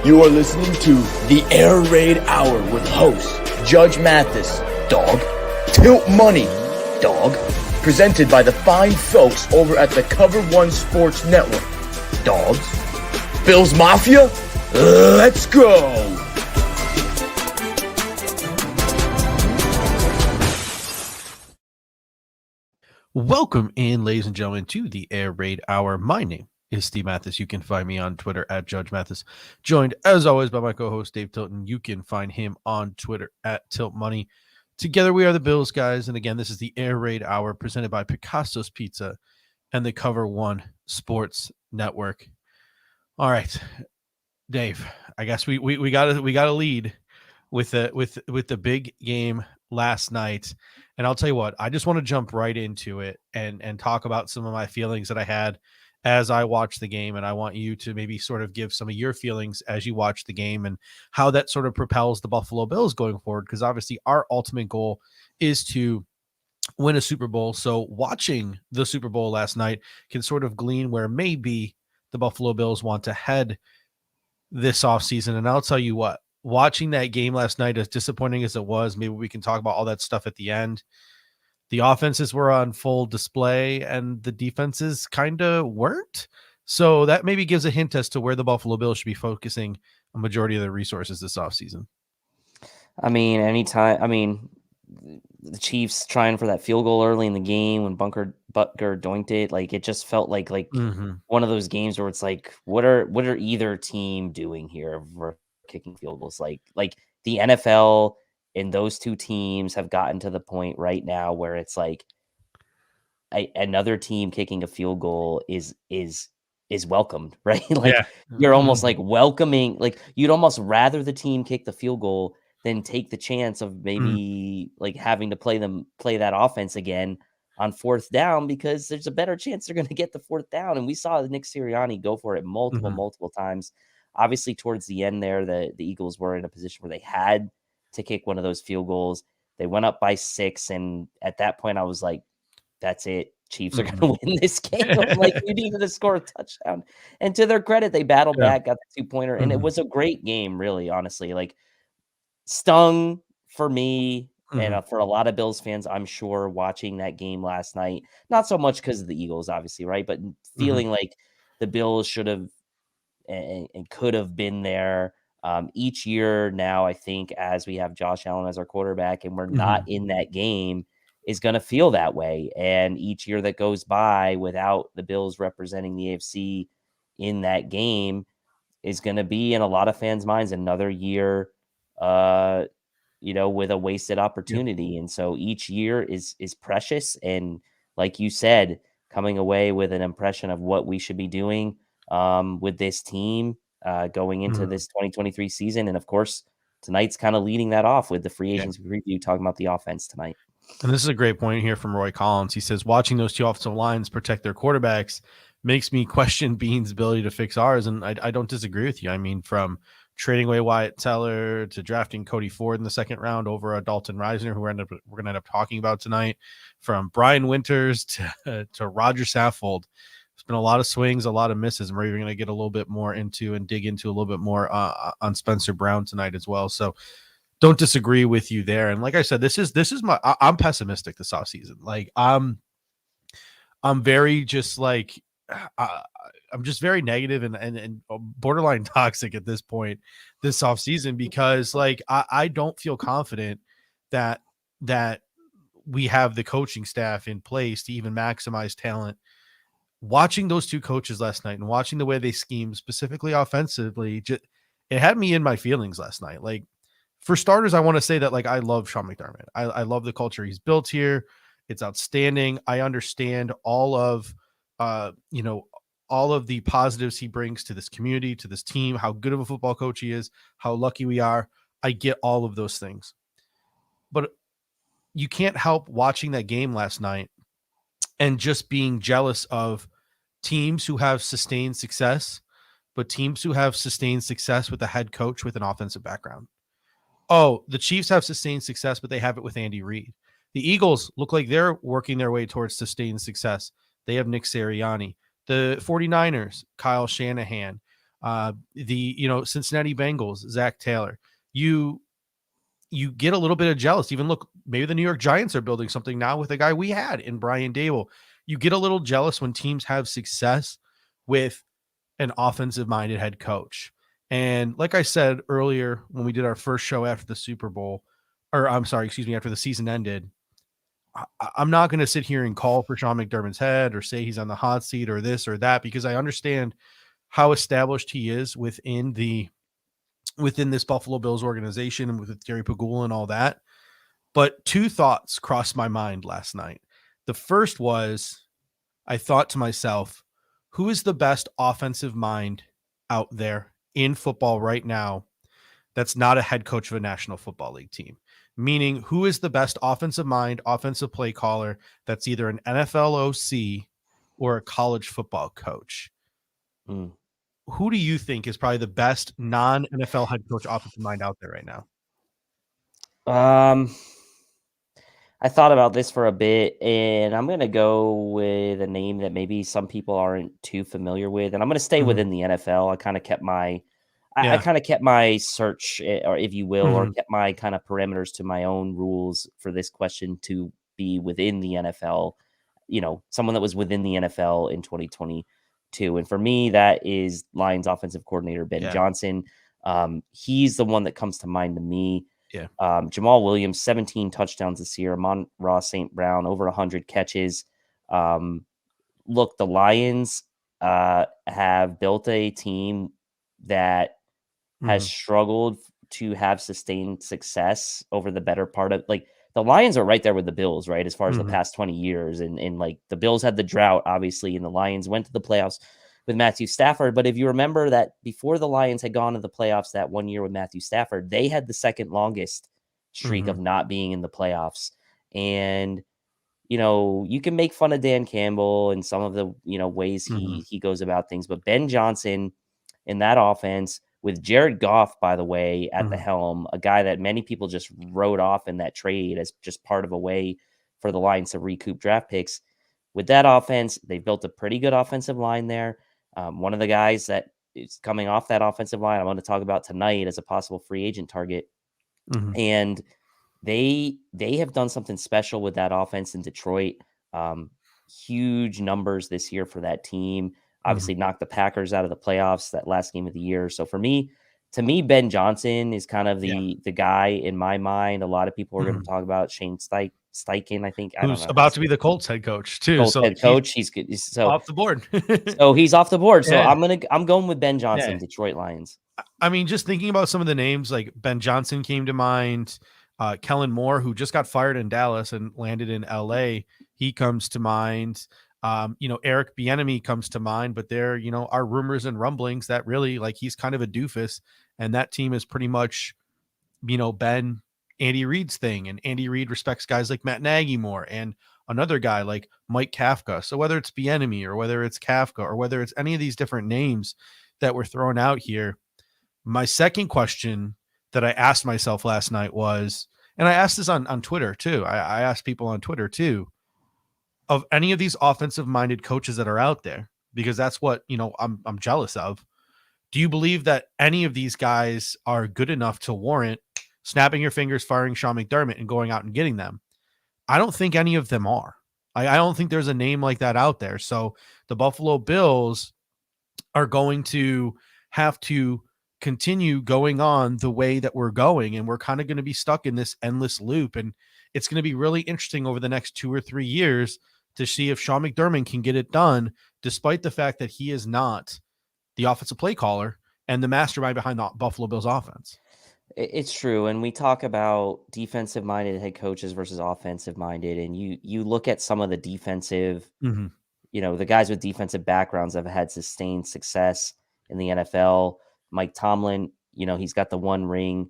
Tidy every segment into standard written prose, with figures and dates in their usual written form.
You are listening to the Air Raid Hour with hosts Judge Mathis, dog, Tilt Money, dog, presented by the fine folks over at the Cover One Sports Network, dogs. Bills Mafia, let's go! Welcome in, ladies and gentlemen, to the Air Raid Hour. My name is Steve Mathis. You can find me on Twitter at Judge Mathis, joined as always by my co-host Dave Tilton. You can find him on Twitter at Tilt Money. Together we are the Bills guys, and again, this is the Air Raid Hour presented by Picasso's Pizza and the Cover One Sports Network. All right, Dave. I guess we got a lead with the big game last night. And I'll tell you what, I just want to jump right into it and talk about some of my feelings that I had as I watched the game. And I want you to maybe sort of give some of your feelings as you watch the game and how that sort of propels the Buffalo Bills going forward. Because obviously our ultimate goal is to win a Super Bowl. So watching the Super Bowl last night can sort of glean where maybe the Buffalo Bills want to head this offseason. And I'll tell you what, watching that game last night, as disappointing as it was, maybe we can talk about all that stuff at the end. The offenses were on full display and the defenses kind of weren't. So that maybe gives a hint as to where the Buffalo Bills should be focusing a majority of their resources this offseason. The Chiefs trying for that field goal early in the game when Butker doinked it, like it just felt like one of those games where it's like, what are either team doing here for kicking field goals? Like the NFL and those two teams have gotten to the point right now where it's like another team kicking a field goal is welcomed, right? You're almost like welcoming, like you'd almost rather the team kick the field goal than take the chance of maybe like having to play that offense again on fourth down, because there's a better chance they're going to get the fourth down. And we saw Nick Sirianni go for it multiple times. Obviously, towards the end there, the Eagles were in a position where they had to kick one of those field goals. They went up by 6, and at that point, I was like, "That's it. Chiefs are going to win this game." I'm like, you needed to score a touchdown. And to their credit, they battled back, got the 2-pointer, and it was a great game, really, honestly. Like, stung for me and for a lot of Bills fans, I'm sure, watching that game last night. Not so much because of the Eagles, obviously, right? But feeling like the Bills should have and could have been there. Each year now, I think, as we have Josh Allen as our quarterback and we're not in that game, is going to feel that way. And each year that goes by without the Bills representing the AFC in that game is going to be, in a lot of fans' minds, another year with a wasted opportunity. And so each year is precious. And like you said, coming away with an impression of what we should be doing with this team going into this 2023 season. And of course, tonight's kind of leading that off with the free agents review, talking about the offense tonight. And this is a great point here from Roy Collins. He says, watching those two offensive lines protect their quarterbacks makes me question Bean's ability to fix ours. And I don't disagree with you. I mean, from trading away Wyatt Teller to drafting Cody Ford in the second round over a Dalton Reisner, who we're going to end up talking about tonight, from Brian Winters to Roger Saffold. There's been a lot of swings, a lot of misses, and we're even going to get a little bit more into and dig into a little bit more on Spencer Brown tonight as well. So don't disagree with you there. And like I said, this is I'm pessimistic this offseason. Like I'm very just like, I'm just very negative and borderline toxic at this point this offseason, because like I don't feel confident that we have the coaching staff in place to even maximize talent. Watching those two coaches last night and watching the way they scheme, specifically offensively, it had me in my feelings last night. Like, for starters, I want to say that like I love Sean McDermott. I love the culture he's built here. It's outstanding. I understand all of all of the positives he brings to this community, to this team, how good of a football coach he is, how lucky we are. I get all of those things. But you can't help watching that game last night and just being jealous of teams who have sustained success, but teams who have sustained success with a head coach with an offensive background. Oh, the Chiefs have sustained success, but they have it with Andy Reid. The Eagles look like they're working their way towards sustained success. They have Nick Sirianni. The 49ers, Kyle Shanahan. The Cincinnati Bengals, Zach Taylor. You get a little bit of jealous. Even look, maybe the New York Giants are building something now with a guy we had in Brian Dable. You get a little jealous when teams have success with an offensive-minded head coach. And like I said earlier, when we did our first show after the Super Bowl, or I'm sorry, excuse me, after the season ended, I'm not going to sit here and call for Sean McDermott's head or say he's on the hot seat or this or that, because I understand how established he is within this Buffalo Bills organization and with Jerry Pagula and all that. But two thoughts crossed my mind last night. The first was, I thought to myself, who is the best offensive mind out there in football right now that's not a head coach of a National Football League team? Meaning, who is the best offensive mind, offensive play caller that's either an NFL OC or a college football coach? Mm. Who do you think is probably the best non-NFL head coach offensive mind out there right now? I thought about this for a bit, and I'm going to go with a name that maybe some people aren't too familiar with, and I'm going to stay within the NFL. I kind of kept my I Yeah. kind of kept my search, or if you will, or Mhm. kept my kind of parameters to my own rules for this question to be within the NFL, someone that was within the NFL in 2022. And for me, that is Lions offensive coordinator Ben Yeah. Johnson. He's the one that comes to mind to me. Yeah. Jamal Williams, 17 touchdowns this year. Amon-Ra St. Brown, over 100 catches. Look, the Lions have built a team that has Mhm. struggled to have sustained success over the better part of, like, the Lions are right there with the Bills, right? As far as the Mhm. past 20 years. And like the Bills had the drought, obviously, and the Lions went to the playoffs with Matthew Stafford. But if you remember that before the Lions had gone to the playoffs that one year with Matthew Stafford, they had the second longest streak of Mhm. not being in the playoffs. And you can make fun of Dan Campbell and some of the, ways Mhm. he goes about things, but Ben Johnson in that offense with Jared Goff, by the way, at the Mhm. helm, a guy that many people just wrote off in that trade as just part of a way for the Lions to recoup draft picks. With that offense, they've built a pretty good offensive line there. One of the guys that is coming off that offensive line, I'm going to talk about tonight as a possible free agent target. Mhm. And they have done something special with that offense in Detroit. Um, Huge numbers this year for that team. Mhm. Obviously, knocked the Packers out of the playoffs that last game of the year. So for me, to me, Ben Johnson is kind of Yeah. the guy in my mind. A lot of people are going to Mhm. talk about Shane Steichen. I think I don't Who's know how to about to say be his the name. Colts head coach too, Colts so head he's coach. He's good. So off the board. so he's off the board. So Yeah. I'm going with Ben Johnson, Yeah. Detroit Lions. I mean, just thinking about some of the names, like Ben Johnson came to mind. Kellen Moore, who just got fired in Dallas and landed in LA, he comes to mind. Eric Bieniemy comes to mind, but there, are rumors and rumblings that really, like, he's kind of a doofus, and that team is pretty much, been Andy Reid's thing, and Andy Reid respects guys like Matt Nagy more, and another guy like Mike Kafka. So whether it's Bieniemy or whether it's Kafka or whether it's any of these different names that were thrown out here, my second question that I asked myself last night was, and I asked this on Twitter too. I asked people on Twitter too, of any of these offensive minded coaches that are out there, because that's what, I'm jealous of. Do you believe that any of these guys are good enough to warrant snapping your fingers, firing Sean McDermott and going out and getting them? I don't think any of them are. I don't think there's a name like that out there. So the Buffalo Bills are going to have to continue going on the way that we're going, and we're kind of going to be stuck in this endless loop. And it's going to be really interesting over the next 2 or 3 years to see if Sean McDermott can get it done, despite the fact that he is not the offensive play caller and the mastermind behind the Buffalo Bills offense. It's true, and we talk about defensive-minded head coaches versus offensive-minded, and you look at some of the defensive, Mm-hmm. the guys with defensive backgrounds have had sustained success in the NFL. Mike Tomlin, he's got the one ring,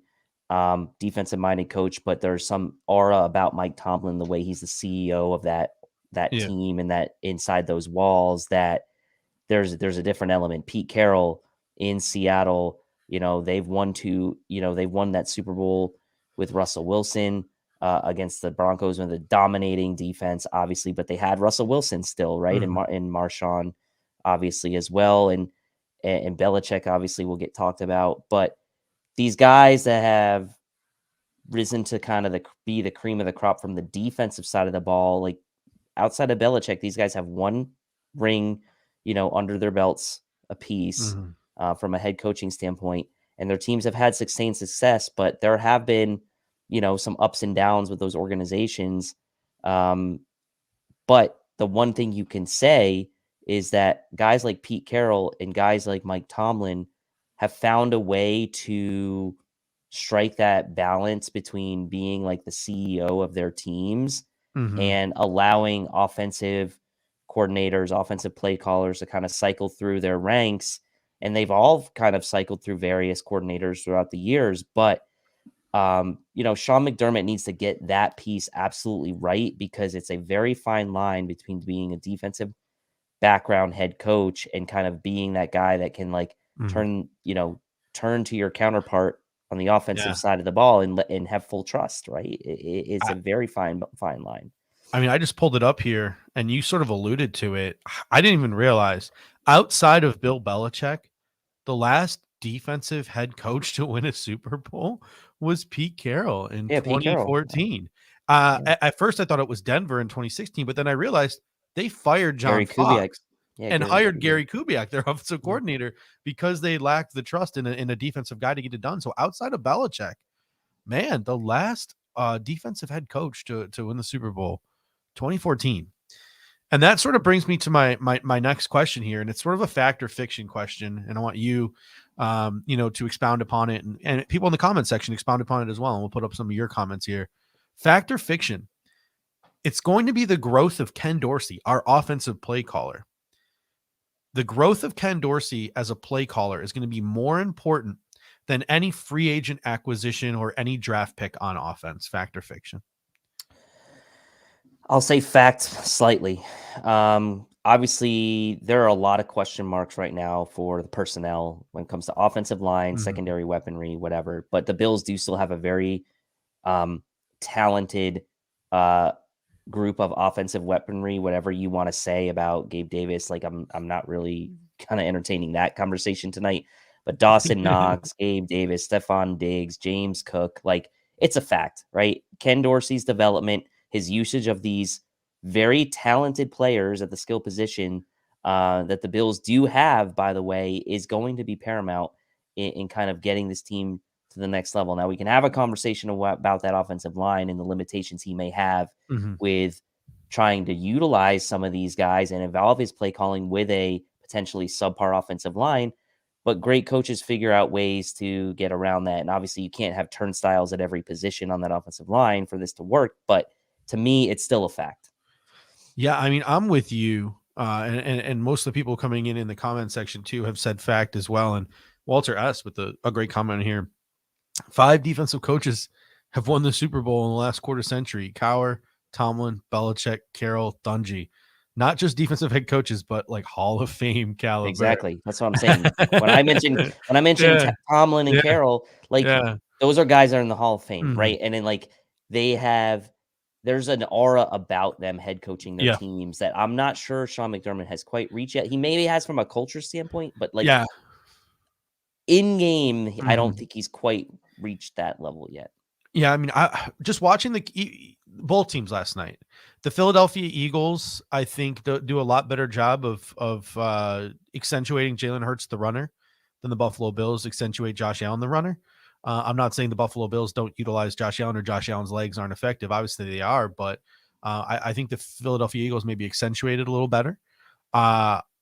defensive-minded coach, but there's some aura about Mike Tomlin, the way he's the CEO of that Yeah. team and that inside those walls, that there's a different element. Pete Carroll in Seattle, they've won they've won that Super Bowl with Russell Wilson against the Broncos with a dominating defense, obviously, but they had Russell Wilson still, right? Mm-hmm. And Marshawn, obviously, as well. and Belichick obviously will get talked about. But these guys that have risen to kind of be the cream of the crop from the defensive side of the ball, like outside of Belichick, these guys have one ring, under their belts apiece from a head coaching standpoint, and their teams have had sustained success. But there have been, some ups and downs with those organizations. But the one thing you can say is that guys like Pete Carroll and guys like Mike Tomlin have found a way to strike that balance between being like the CEO of their teams and allowing offensive coordinators, offensive play callers to kind of cycle through their ranks. And they've all kind of cycled through various coordinators throughout the years. But, Sean McDermott needs to get that piece absolutely right, because it's a very fine line between being a defensive background head coach and kind of being that guy that can turn to your counterpart on the offensive side of the ball and have full trust, right? It's a very fine line. I mean, I just pulled it up here and you sort of alluded to it. I didn't even realize, outside of Bill Belichick, the last defensive head coach to win a Super Bowl was Pete Carroll in 2014. At first I thought it was Denver in 2016, but then I realized they fired John Fox and hired Gary Kubiak, their offensive coordinator, because they lacked the trust in a defensive guy to get it done. So outside of Belichick, man, the last defensive head coach to win the Super Bowl, 2014. And that sort of brings me to my next question here. And it's sort of a fact or fiction question. And I want you, to expound upon it, and people in the comment section expound upon it as well. And we'll put up some of your comments here. Fact or fiction? It's going to be the growth of Ken Dorsey, our offensive play caller. The growth of Ken Dorsey as a play caller is going to be more important than any free agent acquisition or any draft pick on offense. Fact or fiction? I'll say fact slightly. Obviously, there are a lot of question marks right now for the personnel when it comes to offensive line, secondary weaponry, whatever. But the Bills do still have a very talented group of offensive weaponry, whatever you want to say about Gabe Davis. Like, I'm not really kind of entertaining that conversation tonight. But Dawson Knox, Gabe Davis, Stephon Diggs, James Cook, it's a fact, right? Ken Dorsey's development, his usage of these very talented players at the skill position that the Bills do have, by the way, is going to be paramount in kind of getting this team to the next level. Now, we can have a conversation about that offensive line and the limitations he may have with trying to utilize some of these guys and evolve his play calling with a potentially subpar offensive line. But great coaches figure out ways to get around that. And obviously, you can't have turnstiles at every position on that offensive line for this to work. But to me, it's still a fact. Yeah, I mean, I'm with you. And most of the people coming in the comment section too have said fact as well. And Walter S. with a great comment here. 5 defensive coaches have won the Super Bowl in the last quarter century: Cowher, Tomlin, Belichick, Carroll, Dungy. Not just defensive head coaches, but Hall of Fame caliber. Exactly. That's what I'm saying. When I mentioned Tomlin and Carroll, those are guys that are in the Hall of Fame, right? And then there's an aura about them head coaching their teams that I'm not sure Sean McDermott has quite reached yet. He maybe has from a culture standpoint, but in game, I don't think he's quite reached that level yet. Yeah, I mean, I just watching both teams last night. The Philadelphia Eagles, I think, do a lot better job of accentuating Jalen Hurts, the runner, than the Buffalo Bills accentuate Josh Allen, the runner. I'm not saying the Buffalo Bills don't utilize Josh Allen or Josh Allen's legs aren't effective. Obviously, they are, but I think the Philadelphia Eagles maybe accentuated a little better. Patrick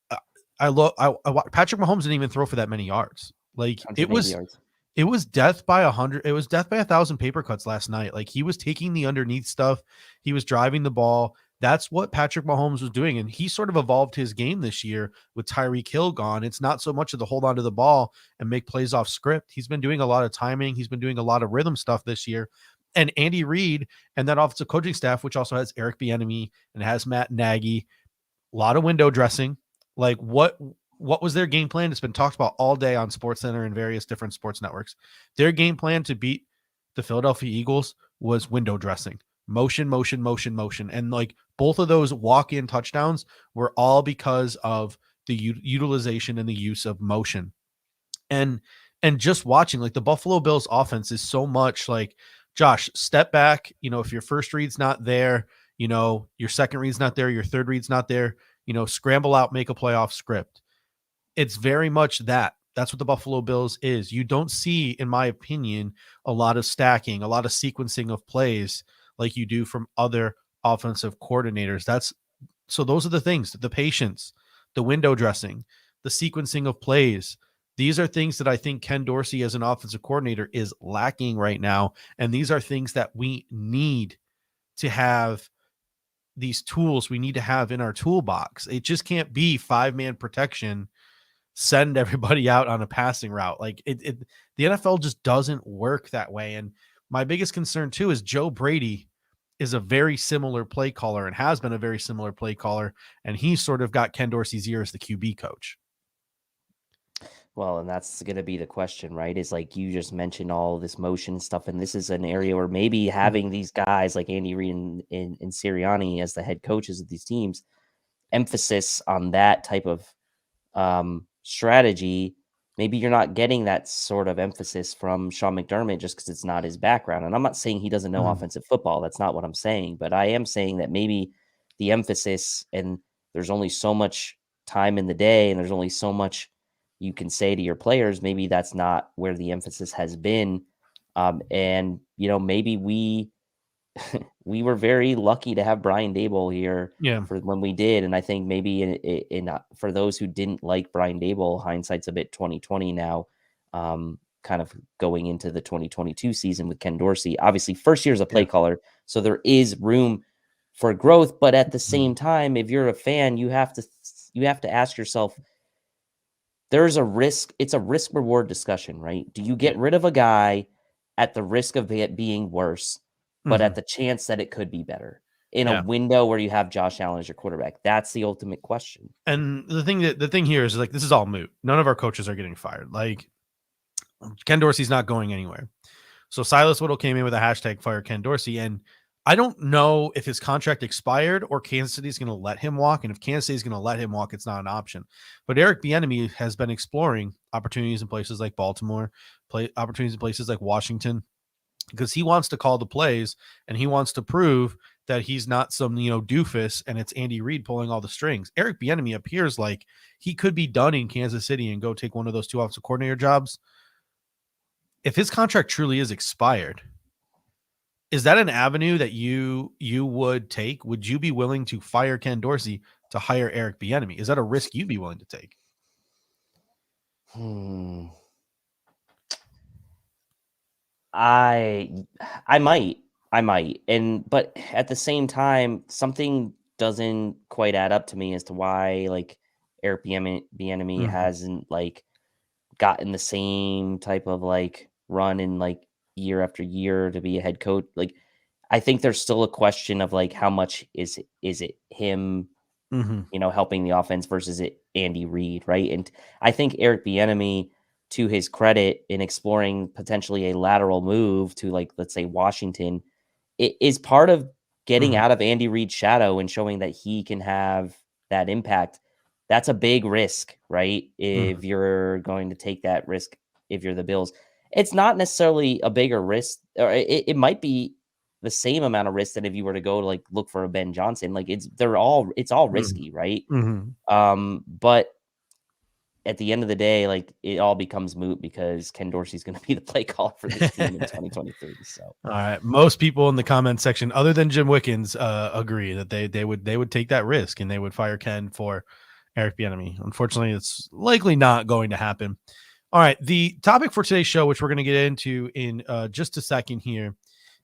Mahomes didn't even throw for that many yards. It was death by 100. It was death by 1,000 paper cuts last night. He was taking the underneath stuff. He was driving the ball. That's what Patrick Mahomes was doing. And he sort of evolved his game this year with Tyreek Hill gone. It's not so much of the hold on to the ball and make plays off script. He's been doing a lot of timing. He's been doing a lot of rhythm stuff this year. And Andy Reid and that offensive coaching staff, which also has Eric Bieniemy and has Matt Nagy, a lot of window dressing. What was their game plan? It's been talked about all day on SportsCenter and various different sports networks. Their game plan to beat the Philadelphia Eagles was window dressing, motion. And both of those walk-in touchdowns were all because of the utilization and the use of motion. And just watching, like, the Buffalo Bills offense is so much like, Josh, step back. If your first read's not there, your second read's not there, your third read's not there, scramble out, make a playoff script. It's very much that. That's what the Buffalo Bills is. You don't see, in my opinion, a lot of stacking, a lot of sequencing of plays like you do from other offensive coordinators. So those are the things, the patience, the window dressing, the sequencing of plays. These are things that I think Ken Dorsey as an offensive coordinator is lacking right now. And these are things that we need to have, these tools we need to have in our toolbox. It just can't be 5-man protection, send everybody out on a passing route. Like the NFL just doesn't work that way. And my biggest concern too is Joe Brady is a very similar play caller and has been a very similar play caller. And he's sort of got Ken Dorsey's ear as the QB coach. Well, and that's going to be the question, right? Is like you just mentioned all this motion stuff, and this is an area where maybe having these guys like Andy Reid and Sirianni as the head coaches of these teams, emphasis on that type of strategy, maybe you're not getting that sort of emphasis from Sean McDermott just because it's not his background. And I'm not saying he doesn't know offensive football. That's not what I'm saying. But I am saying that maybe the emphasis, and there's only so much time in the day and there's only so much you can say to your players. Maybe that's not where the emphasis has been. And, maybe we were very lucky to have Brian Daboll here for when we did. And I think maybe in for those who didn't like Brian Daboll, hindsight's a bit 2020 now, kind of going into the 2022 season with Ken Dorsey. Obviously, first year as a play caller, so there is room for growth. But at the same time, if you're a fan, you have to ask yourself, there's a risk. It's a risk reward discussion, right? Do you get rid of a guy at the risk of it being worse, but at the chance that it could be better in a window where you have Josh Allen as your quarterback? That's the ultimate question. And the thing here is, like, this is all moot. None of our coaches are getting fired. Like, Ken Dorsey's not going anywhere. So Silas Whittle came in with a hashtag fire Ken Dorsey. And I don't know if his contract expired or Kansas City is going to let him walk. And if Kansas City is going to let him walk, it's not an option. But Eric Bieniemy has been exploring opportunities in places like Baltimore, opportunities in places like Washington, because he wants to call the plays and he wants to prove that he's not some, doofus and it's Andy Reid pulling all the strings. Eric Bieniemy appears like he could be done in Kansas City and go take one of those 2 offensive coordinator jobs. If his contract truly is expired, is that an avenue that you would take? Would you be willing to fire Ken Dorsey to hire Eric Bieniemy? Is that a risk you'd be willing to take? I might, but at the same time, something doesn't quite add up to me as to why, like, Eric Bieniemy hasn't, like, gotten the same type of, like, run in, like, year after year to be a head coach. Like, I think there's still a question of, like, how much is it him, helping the offense versus it Andy Reid, right? And I think Eric Bieniemy, to his credit, in exploring potentially a lateral move to, like, let's say Washington, it is part of getting out of Andy Reid's shadow and showing that he can have that impact. That's a big risk, right? If you're going to take that risk, if you're the Bills, it's not necessarily a bigger risk, or it might be the same amount of risk that if you were to go to, like, look for a Ben Johnson. Like, it's all risky, right? But at the end of the day, like, it all becomes moot because Ken Dorsey's going to be the play caller for this team in 2023. So, all right, most people in the comment section, other than Jim Wickens, agree that they would take that risk and they would fire Ken for Eric Bieniemy. Unfortunately, it's likely not going to happen. All right, the topic for today's show, which we're going to get into in just a second here,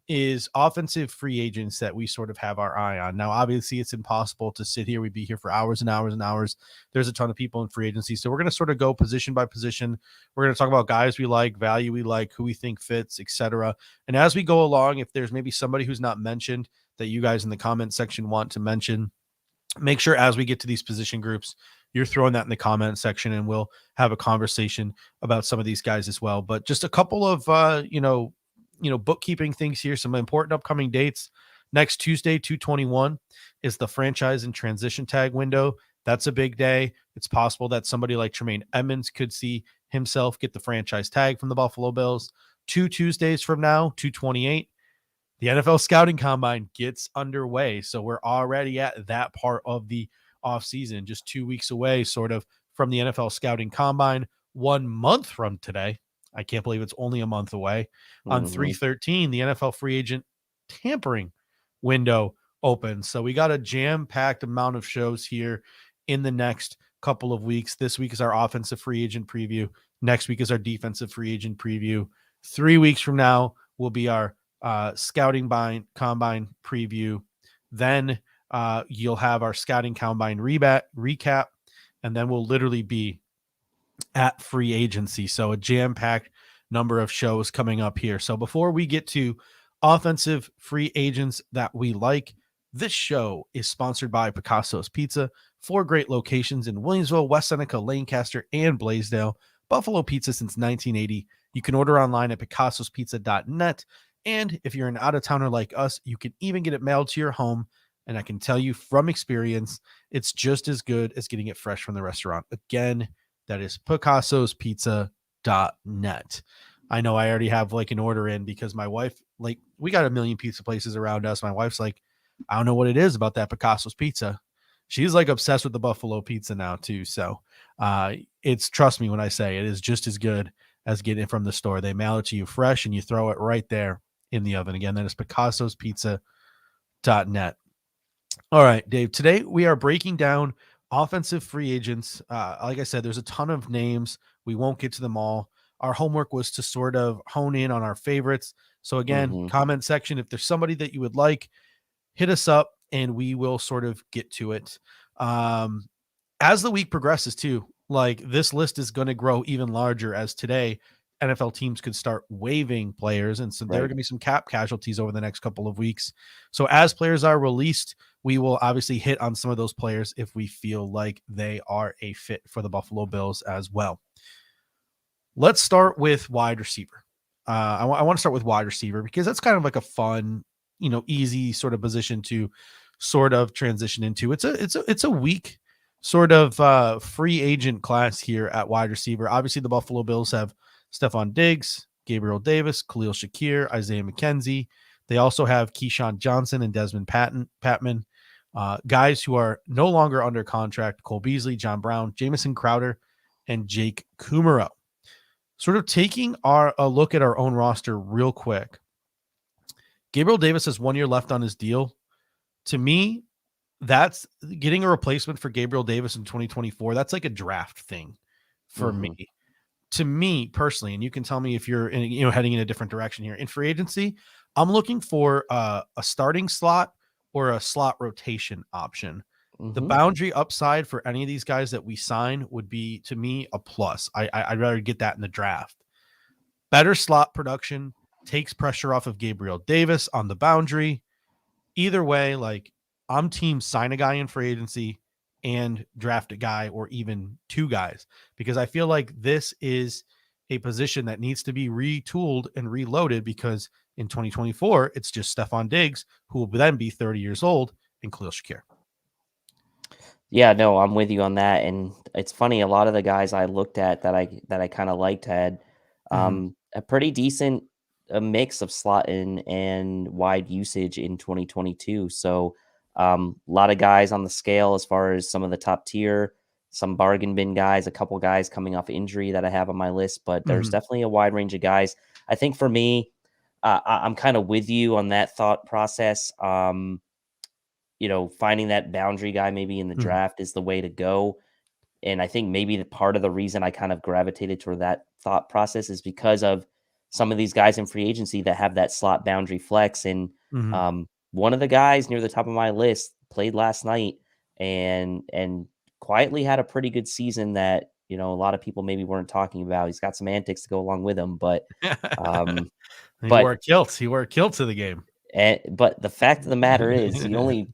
is offensive free agents that we sort of have our eye on. Now, obviously, it's impossible to sit here. We'd be here for hours and hours and hours. There's a ton of people in free agency. So we're going to sort of go position by position. We're going to talk about guys we like, value we like, who we think fits, etc. And as we go along, if there's maybe somebody who's not mentioned that you guys in the comment section want to mention, make sure as we get to these position groups, you're throwing that in the comment section and we'll have a conversation about some of these guys as well. But just a couple of, bookkeeping things here, some important upcoming dates. Next Tuesday, 2/21, is the franchise and transition tag window That's a big day. It's possible that somebody like Tremaine Edmonds could see himself get the franchise tag from the Buffalo Bills. 2 Tuesdays from now, 2/28, the NFL scouting combine gets underway. So we're already at that part of the offseason, just 2 weeks away, sort of, from the NFL scouting combine. 1 month from today, I can't believe it's only a month away. On Mhm. 3/13, the NFL free agent tampering window opens. So we got a jam-packed amount of shows here in the next couple of weeks. This week is our offensive free agent preview. Next week is our defensive free agent preview. 3 weeks from now will be our scouting combine preview. Then you'll have our scouting combine recap, and then we'll literally be at free agency. So a jam-packed number of shows coming up here. So before we get to offensive free agents that we like, this show is sponsored by Picasso's Pizza. 4 great locations in Williamsville, West Seneca, Lancaster, and Blaisdell. Buffalo Pizza since 1980. You can order online at picassospizza.net. And if you're an out-of-towner like us, you can even get it mailed to your home. And I can tell you from experience, it's just as good as getting it fresh from the restaurant. Again, that is picassospizza.net. I know I already have like an order in because my wife, like, we got a million pizza places around us. My wife's like, I don't know what it is about that Picasso's Pizza. She's like obsessed with the Buffalo Pizza now too. So it's, trust me when I say it is just as good as getting it from the store. They mail it to you fresh and you throw it right there in the oven. Again, that is picassospizza.net. All right, Dave, today we are breaking down offensive free agents. Like I said, there's a ton of names. We won't get to them all. Our homework was to sort of hone in on our favorites. So again, Mhm. comment section, if there's somebody that you would like, hit us up and we will sort of get to it. As the week progresses too, like, this list is going to grow even larger as today NFL teams could start waiving players. And so there are Right. going to be some cap casualties over the next couple of weeks. So as players are released, we will obviously hit on some of those players if we feel like they are a fit for the Buffalo Bills as well. Let's start with wide receiver. I want to start with wide receiver because that's kind of like a fun, easy sort of position to sort of transition into. It's a weak sort of free agent class here at wide receiver. Obviously, the Buffalo Bills have Stephon Diggs, Gabriel Davis, Khalil Shakir, Isaiah McKenzie. They also have Keyshawn Johnson and Desmond Patman, guys who are no longer under contract: Cole Beasley, John Brown, Jamison Crowder, and Jake Kumaro. Sort of taking a look at our own roster real quick. Gabriel Davis has 1 year left on his deal. To me, that's getting a replacement for Gabriel Davis in 2024. That's like a draft thing for me. Mhm. To me personally, and you can tell me if you're heading in a different direction here. In free agency, I'm looking for a starting slot or a slot rotation option. The Mhm. boundary upside for any of these guys that we sign would be, to me, a plus. I'd rather get that in the draft. Better slot production takes pressure off of Gabriel Davis on the boundary. Either way, like, I'm team sign a guy in free agency and draft a guy or even 2 guys, because I feel like this is a position that needs to be retooled and reloaded, because in 2024, it's just Stephon Diggs, who will then be 30 years old, and Khalil Shakir. Yeah, no, I'm with you on that, and it's funny, a lot of the guys I looked at that I kinda liked had, Mhm. a pretty decent, mix of slot in and wide usage in 2022, so, a lot of guys on the scale as far as some of the top tier, some bargain bin guys, a couple guys coming off injury that I have on my list, but there's Mhm. definitely a wide range of guys. I think for me, I'm kinda with you on that thought process. Finding that boundary guy maybe in the Mhm. draft is the way to go. And I think maybe the part of the reason I kind of gravitated toward that thought process is because of some of these guys in free agency that have that slot boundary flex. And Mhm. one of the guys near the top of my list played last night and quietly had a pretty good season that a lot of people maybe weren't talking about. He's got some antics to go along with him, um, He wore but a kilt. He wore a kilt to the game. but the fact of the matter is, he only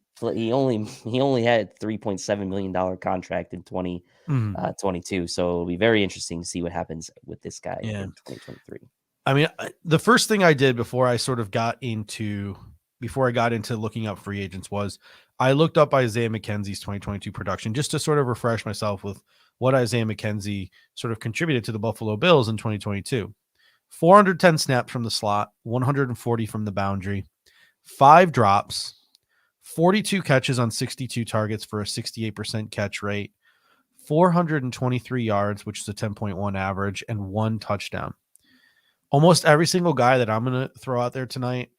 had $3.7 million contract in Mhm. 22. So it'll be very interesting to see what happens with this guy Yeah. in 2023. I mean, the first thing I did before I got into looking up free agents was I looked up Isaiah McKenzie's 2022 production just to sort of refresh myself with what Isaiah McKenzie sort of contributed to the Buffalo Bills in 2022. 410 snaps from the slot, 140 from the boundary, 5 drops, 42 catches on 62 targets for a 68% catch rate, 423 yards, which is a 10.1 average, and 1 touchdown. Almost every single guy that I'm going to throw out there tonight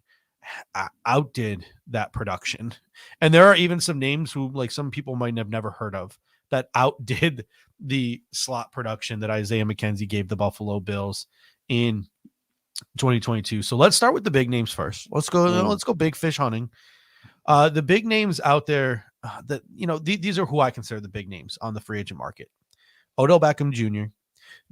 outdid that production. And there are even some names who, like, some people might have never heard of that outdid the slot production that Isaiah McKenzie gave the Buffalo Bills in 2022. So let's start with the big names first. Let's go big fish hunting. The big names out there that, these are who I consider the big names on the free agent market. Odell Beckham Jr.,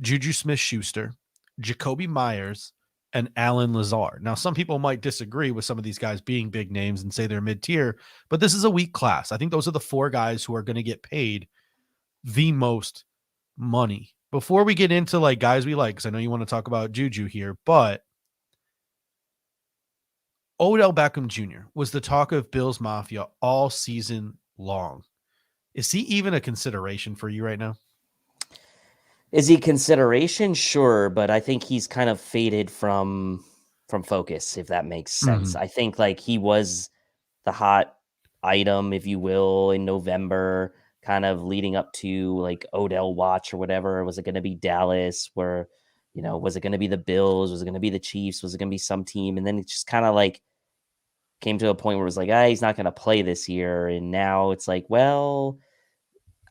Juju Smith-Schuster, Jacoby Myers, and Alan Lazard. Now, some people might disagree with some of these guys being big names and say they're mid-tier, but this is a weak class. I think those are the 4 guys who are going to get paid the most money. Before we get into like guys we like, because I know you want to talk about Juju here, but Odell Beckham Jr. was the talk of Bills Mafia all season long. Is he even a consideration for you right now? Is he consideration? Sure, but I think he's kind of faded from focus, if that makes sense. I think like he was the hot item, if you will, in November, kind of leading up to like Odell watch or whatever. Was it going to be Dallas? Was it going to be the Bills? Was it going to be the Chiefs? Was it going to be some team? And then it just kind of like came to a point where it was like, he's not going to play this year. And now it's like, well,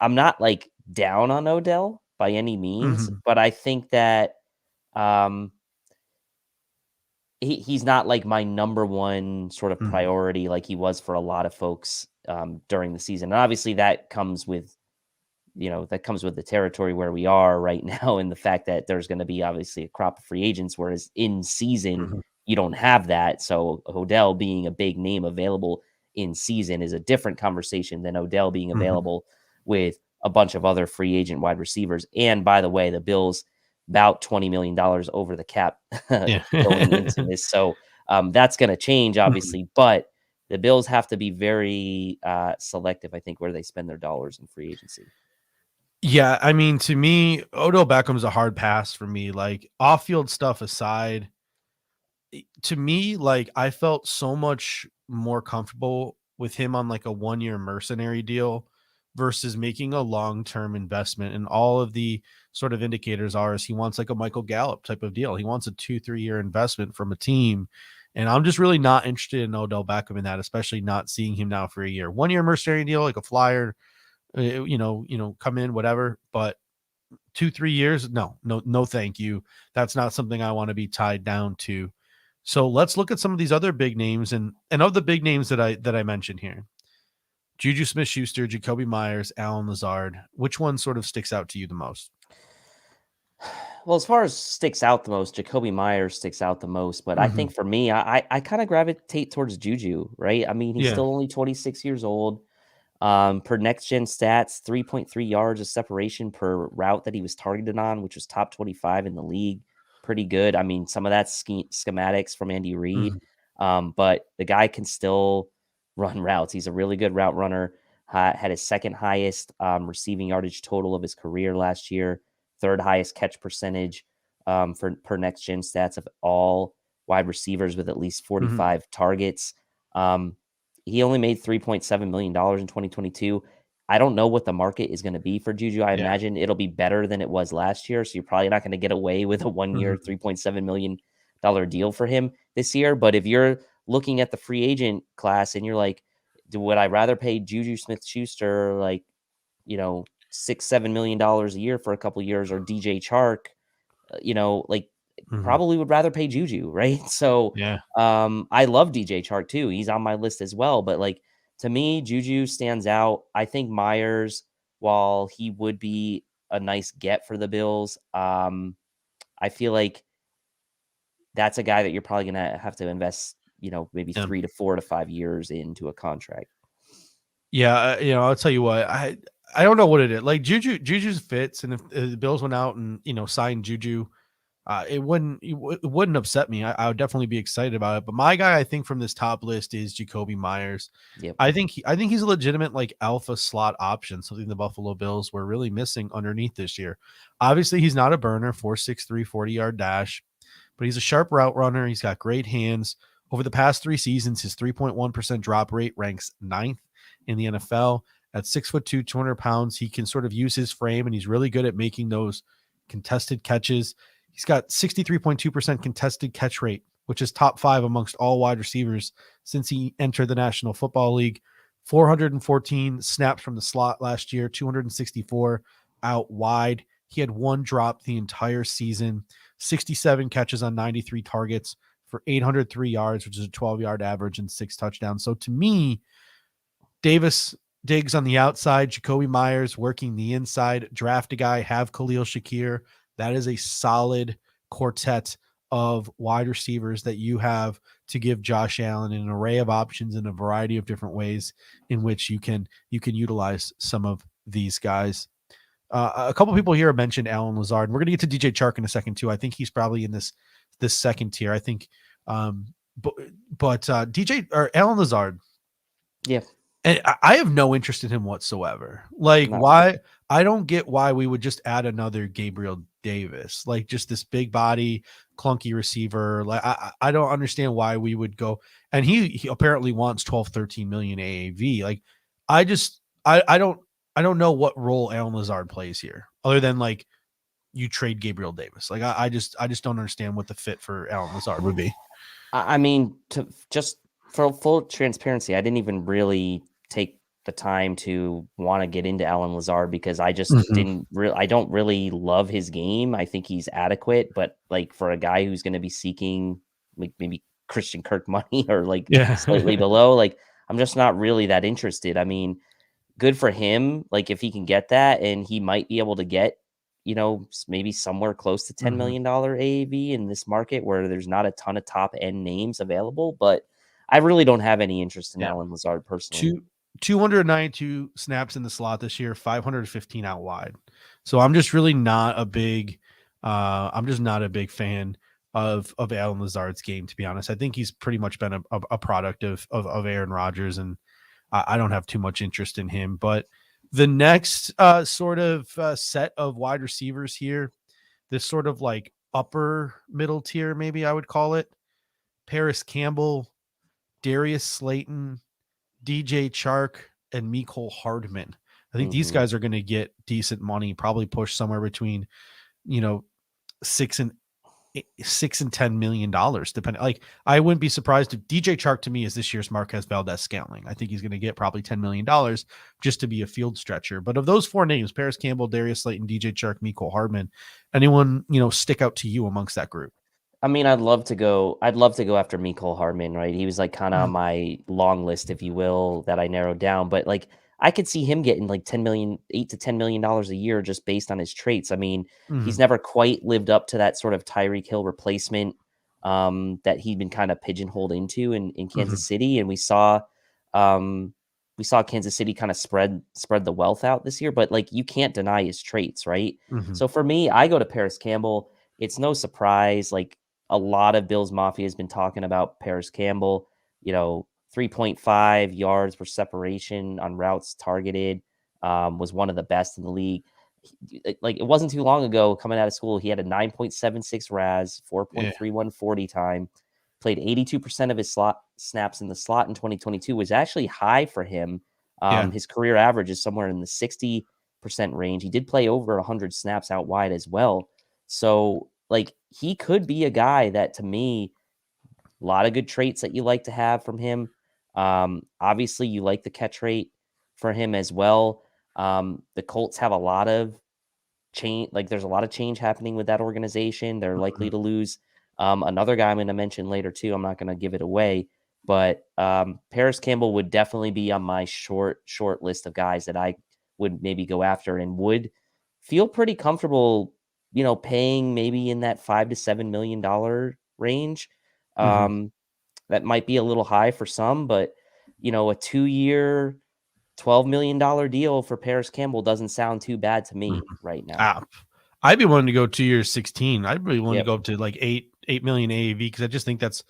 I'm not like down on Odell by any means, but I think that he's not like my number one sort of priority like he was for a lot of folks during the season. And obviously that comes with the territory where we are right now, and the fact that there's going to be obviously a crop of free agents, whereas in season you don't have that. So Odell being a big name available in season is a different conversation than Odell being available with a bunch of other free agent wide receivers. And by the way, the Bills about $20 million over the cap going into this. So that's going to change, obviously, but the Bills have to be very selective, I think, where they spend their dollars in free agency. Yeah, I mean, to me, Odell Beckham's a hard pass for me. Like, off-field stuff aside, to me, like, I felt so much more comfortable with him on like a 1-year mercenary deal versus making a long-term investment. And all of the sort of indicators is he wants like a Michael Gallup type of deal. He wants a 2-3 year investment from a team. And I'm just really not interested in Odell Beckham in that, especially not seeing him now for a year. 1-year mercenary deal, like a flyer, come in, whatever. But 2-3 years, no, thank you. That's not something I want to be tied down to. So let's look at some of these other big names, and of the big names that I mentioned here. Juju Smith-Schuster, Jacoby Myers, Alan Lazard. Which one sort of sticks out to you the most? Well, as far as sticks out the most, Jacoby Myers sticks out the most. But I think for me, I kind of gravitate towards Juju, right? I mean, he's still only 26 years old. Per next gen stats, 3.3 yards of separation per route that he was targeted on, which was top 25 in the league. Pretty good. I mean, some of that's schematics from Andy Reid, but the guy can still run routes. He's a really good route runner. Had his second highest receiving yardage total of his career last year, third highest catch percentage for per next gen stats of all wide receivers with at least 45 targets. He only made $3.7 million in 2022. I don't know what the market is going to be for Juju. I imagine it'll be better than it was last year. So you're probably not going to get away with a 1-year, $3.7 million deal for him this year. But if you're looking at the free agent class and you're like, would I rather pay Juju Smith-Schuster like, $6-7 million a year for a couple of years, or DJ Chark, probably would rather pay Juju, right? So I love DJ Chark too. He's on my list as well. But like, to me, Juju stands out. I think Myers, while he would be a nice get for the Bills, I feel like that's a guy that you're probably going to have to invest, maybe 3 to 4 to 5 years into a contract. Yeah, I'll tell you what, I don't know what it is. Like Juju's fits, and if the Bills went out and signed Juju, it wouldn't upset me. I would definitely be excited about it. But my guy, I think, from this top list is Jacoby Myers. Yep. I think he's a legitimate like alpha slot option, something the Buffalo Bills were really missing underneath this year. Obviously, he's not a burner, 4.63 40-yard dash, but he's a sharp route runner. He's got great hands. Over the past 3 seasons, his 3.1% drop rate ranks 9th in the NFL. At 6'2", 200 pounds, he can sort of use his frame, and he's really good at making those contested catches. He's got 63.2% contested catch rate, which is top 5 amongst all wide receivers since he entered the National Football League. 414 snaps from the slot last year, 264 out wide. He had 1 drop the entire season, 67 catches on 93 targets for 803 yards, which is a 12-yard average and 6 touchdowns. So to me, Diggs on the outside, Jacoby Myers working the inside, draft a guy, have Khalil Shakir. That is a solid quartet of wide receivers that you have to give Josh Allen an array of options in a variety of different ways in which you can utilize some of these guys. A couple people here have mentioned Allen Lazard. We're going to get to DJ Chark in a second too. I think he's probably in this second tier. I think, but DJ or Allen Lazard. Yeah. And I have no interest in him whatsoever. Like, No. why? I don't get why we would just add another Gabriel Davis, like just this big body, clunky receiver. Like, I don't understand why we would go. And he apparently wants 12, 13 million AAV. Like, I don't know what role Allen Lazard plays here, other than like you trade Gabriel Davis. Like, I just don't understand what the fit for Allen Lazard would be. I mean, for full transparency, I didn't even really take the time to want to get into Allen Lazard because I just I don't really love his game. I think he's adequate, but like for a guy who's going to be seeking like maybe Christian Kirk money or like slightly below, like I'm just not really that interested. I mean, good for him. Like if he can get that and he might be able to get, maybe somewhere close to $10 million AAV in this market where there's not a ton of top end names available, but I really don't have any interest in Allen Lazard personally. 292 snaps in the slot this year, 515 out wide. So I'm just really not a big, fan of Allen Lazard's game, to be honest. I think he's pretty much been a product of Aaron Rodgers, and I don't have too much interest in him. But the next set of wide receivers here, this sort of like upper middle tier, maybe I would call it, Paris Campbell, Darius Slayton, DJ Chark, and Mecole Hardman. I think these guys are going to get decent money, probably push somewhere between, $6 and $10 million, depending. Like, I wouldn't be surprised if DJ Chark to me is this year's Marquez Valdez Scantling. I think he's going to get probably $10 million just to be a field stretcher. But of those 4 names, Paris Campbell, Darius Slayton, DJ Chark, Mecole Hardman, anyone, stick out to you amongst that group? I mean, I'd love to go after Mecole Hardman, right? He was like kind of on my long list, if you will, that I narrowed down. But like I could see him getting like $8 to $10 million a year just based on his traits. I mean, he's never quite lived up to that sort of Tyreek Hill replacement that he'd been kind of pigeonholed into in Kansas City. And we saw Kansas City kind of spread the wealth out this year, but like you can't deny his traits, right? So for me, I go to Paris Campbell. It's no surprise. Like, a lot of Bills Mafia has been talking about Paris Campbell, 3.5 yards per separation on routes targeted, was one of the best in the league. Like, it wasn't too long ago coming out of school, he had a 9.76 RAS, 4.31 40 time, played 82% of his slot snaps in the slot in 2022, was actually high for him. His career average is somewhere in the 60% range. He did play over 100 snaps out wide as well. So, like, he could be a guy that, to me, a lot of good traits that you like to have from him. Obviously, you like the catch rate for him as well. The Colts have a lot of change. Like, there's a lot of change happening with that organization. They're likely to lose another guy I'm going to mention later, too. I'm not going to give it away. But Paris Campbell would definitely be on my short list of guys that I would maybe go after and would feel pretty comfortable paying maybe in that $5 to $7 million range. That might be a little high for some, but a 2-year, $12 million deal for Paris Campbell doesn't sound too bad to me right now. I'd be willing to go 2 years, 16. I'd be willing to Yep. go up to like 8 million AAV because I just think that's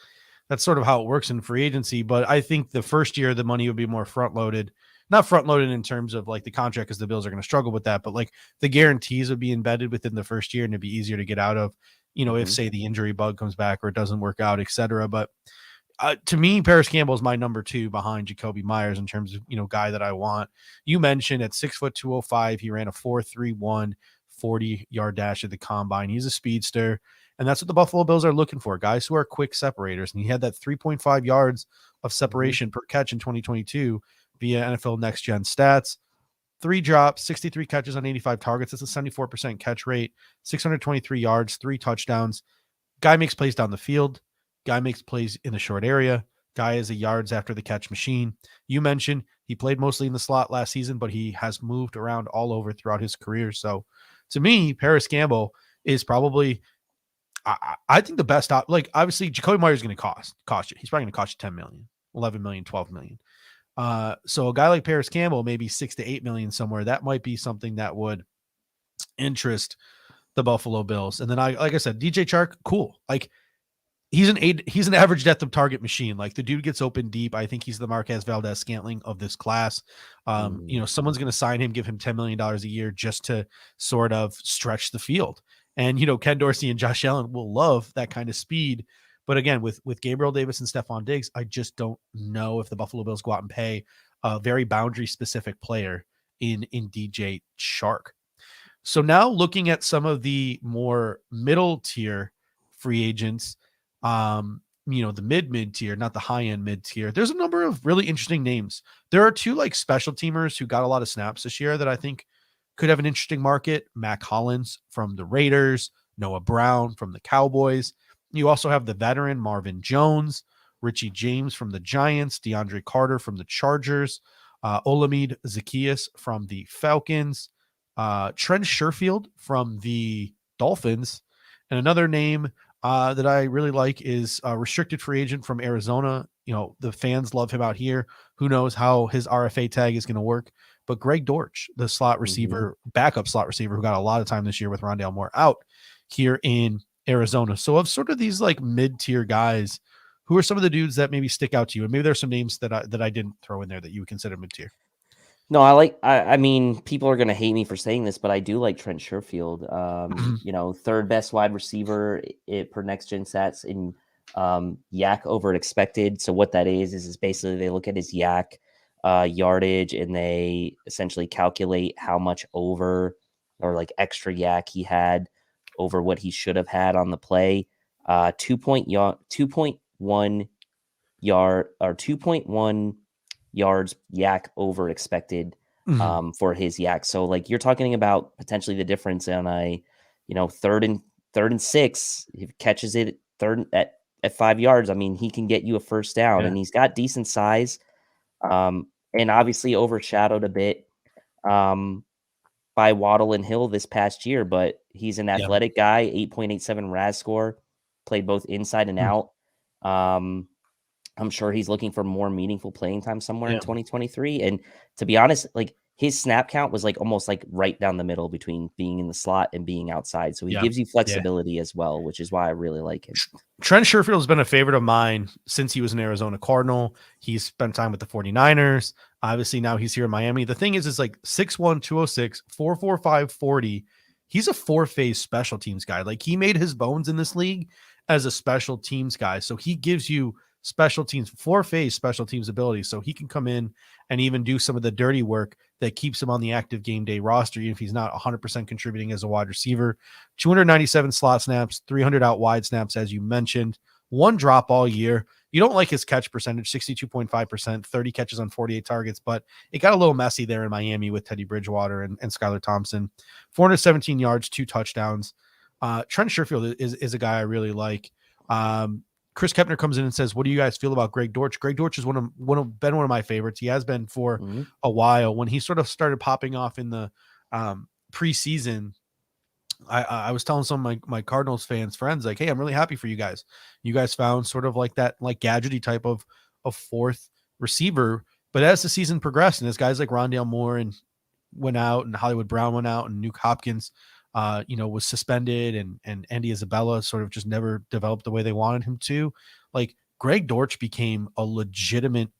sort of how it works in free agency. But I think the first year the money would be more front loaded, not front loaded in terms of like the contract, because the Bills are going to struggle with that. But like the guarantees would be embedded within the first year, and it'd be easier to get out of. If Mhm. say the injury bug comes back or it doesn't work out, etc. But to me, Paris Campbell is my number 2 behind Jacoby Myers in terms of guy that I want. You mentioned at 6'2", 205, he ran a 4.31 40-yard dash at the combine. He's a speedster, and that's what the Buffalo Bills are looking for, guys who are quick separators. And he had that 3.5 yards of separation per catch in 2022 via NFL Next Gen Stats. 3 drops, 63 catches on 85 targets. That's a 74% catch rate, 623 yards, 3 touchdowns. Guy makes plays down the field. Guy makes plays in the short area. Guy is a yards after the catch machine. You mentioned he played mostly in the slot last season, but he has moved around all over throughout his career. So to me, Paris Campbell is probably, I think the best op. Like obviously Jacoby Myers is going to cost you. He's probably going to cost you 10 million, 11 million, 12 million. So a guy like Paris Campbell, maybe 6 to 8 million somewhere, that might be something that would interest the Buffalo Bills. And then like I said, DJ Chark, cool. Like he's an average depth of target machine. Like the dude gets open deep. I think he's the Marquez Valdez-Scantling of this class. Mhm. Someone's going to sign him, give him $10 million a year just to sort of stretch the field. And, Ken Dorsey and Josh Allen will love that kind of speed. But again, with Gabriel Davis and Stephon Diggs, I just don't know if the Buffalo Bills go out and pay a very boundary specific player in DJ Chark. So now looking at some of the more middle tier free agents, the mid tier, not the high end mid tier, there's a number of really interesting names. There are 2 like special teamers who got a lot of snaps this year that I think could have an interesting market. Mac Hollins from the Raiders, Noah Brown from the Cowboys. You also have the veteran Marvin Jones, Richie James from the Giants, DeAndre Carter from the Chargers, Olamide Zaccheaus from the Falcons, Trent Sherfield from the Dolphins, and another name that I really like is a restricted free agent from Arizona. The fans love him out here. Who knows how his RFA tag is going to work? But Greg Dortch, the slot Mhm. receiver, backup slot receiver, who got a lot of time this year with Rondale Moore out here in Arizona. So of sort of these like mid-tier guys, who are some of the dudes that maybe stick out to you? And maybe there's some names that I didn't throw in there that you would consider mid-tier. No, I mean, people are gonna hate me for saying this, but I do like Trent Sherfield. Third best wide receiver per next gen stats in yak over expected. So what that is basically they look at his yak yardage and they essentially calculate how much over or like extra yak he had over what he should have had on the play. 2.1 yard or 2.1 yards yak over expected Mhm. for his yak. So like you're talking about potentially the difference on a third and 6. If he catches it third at 5 yards, I mean he can get you a first down, Yeah. and he's got decent size, and obviously overshadowed a bit by Waddle and Hill this past year. But he's an Yeah. athletic guy, 8.87 RAS score, played both inside and Mm. out. I'm sure he's looking for more meaningful playing time somewhere in Yeah. 2023. And to be honest, like his snap count was like almost like right down the middle between being in the slot and being outside. So he Yeah. gives you Yeah. flexibility as well, which is why I really like him. Trent Sherfield has been a favorite of mine since he was an Arizona Cardinal. He's spent time with the 49ers. Obviously, now he's here in Miami. The thing is like 6'1", 206, 4.45, 40. He's a 4-phase special teams guy. Like he made his bones in this league as a special teams guy. So he gives you special teams, 4-phase special teams ability. So he can come in and even do some of the dirty work that keeps him on the active game day roster, even if he's not 100% contributing as a wide receiver. 297 slot snaps, 300 out wide snaps, as you mentioned. 1 drop all year. You don't like his catch percentage, 62.5%, 30 catches on 48 targets, but it got a little messy there in Miami with Teddy Bridgewater and Skylar Thompson. 417 yards, 2 touchdowns. Trent Sherfield is a guy I really like. Chris Kepner comes in and says, "What do you guys feel about Greg Dortch?" Greg Dortch is been one of my favorites. He has been for Mhm. a while. When he sort of started popping off in the preseason, I was telling some of my Cardinals fans friends, like, hey, I'm really happy for you guys. You guys found sort of like that, like gadgety type of 4th receiver. But as the season progressed and as guys like Rondale Moore and went out and Hollywood Brown went out and Nuke Hopkins was suspended, and Andy Isabella sort of just never developed the way they wanted him to. Like Greg Dortch became a legitimate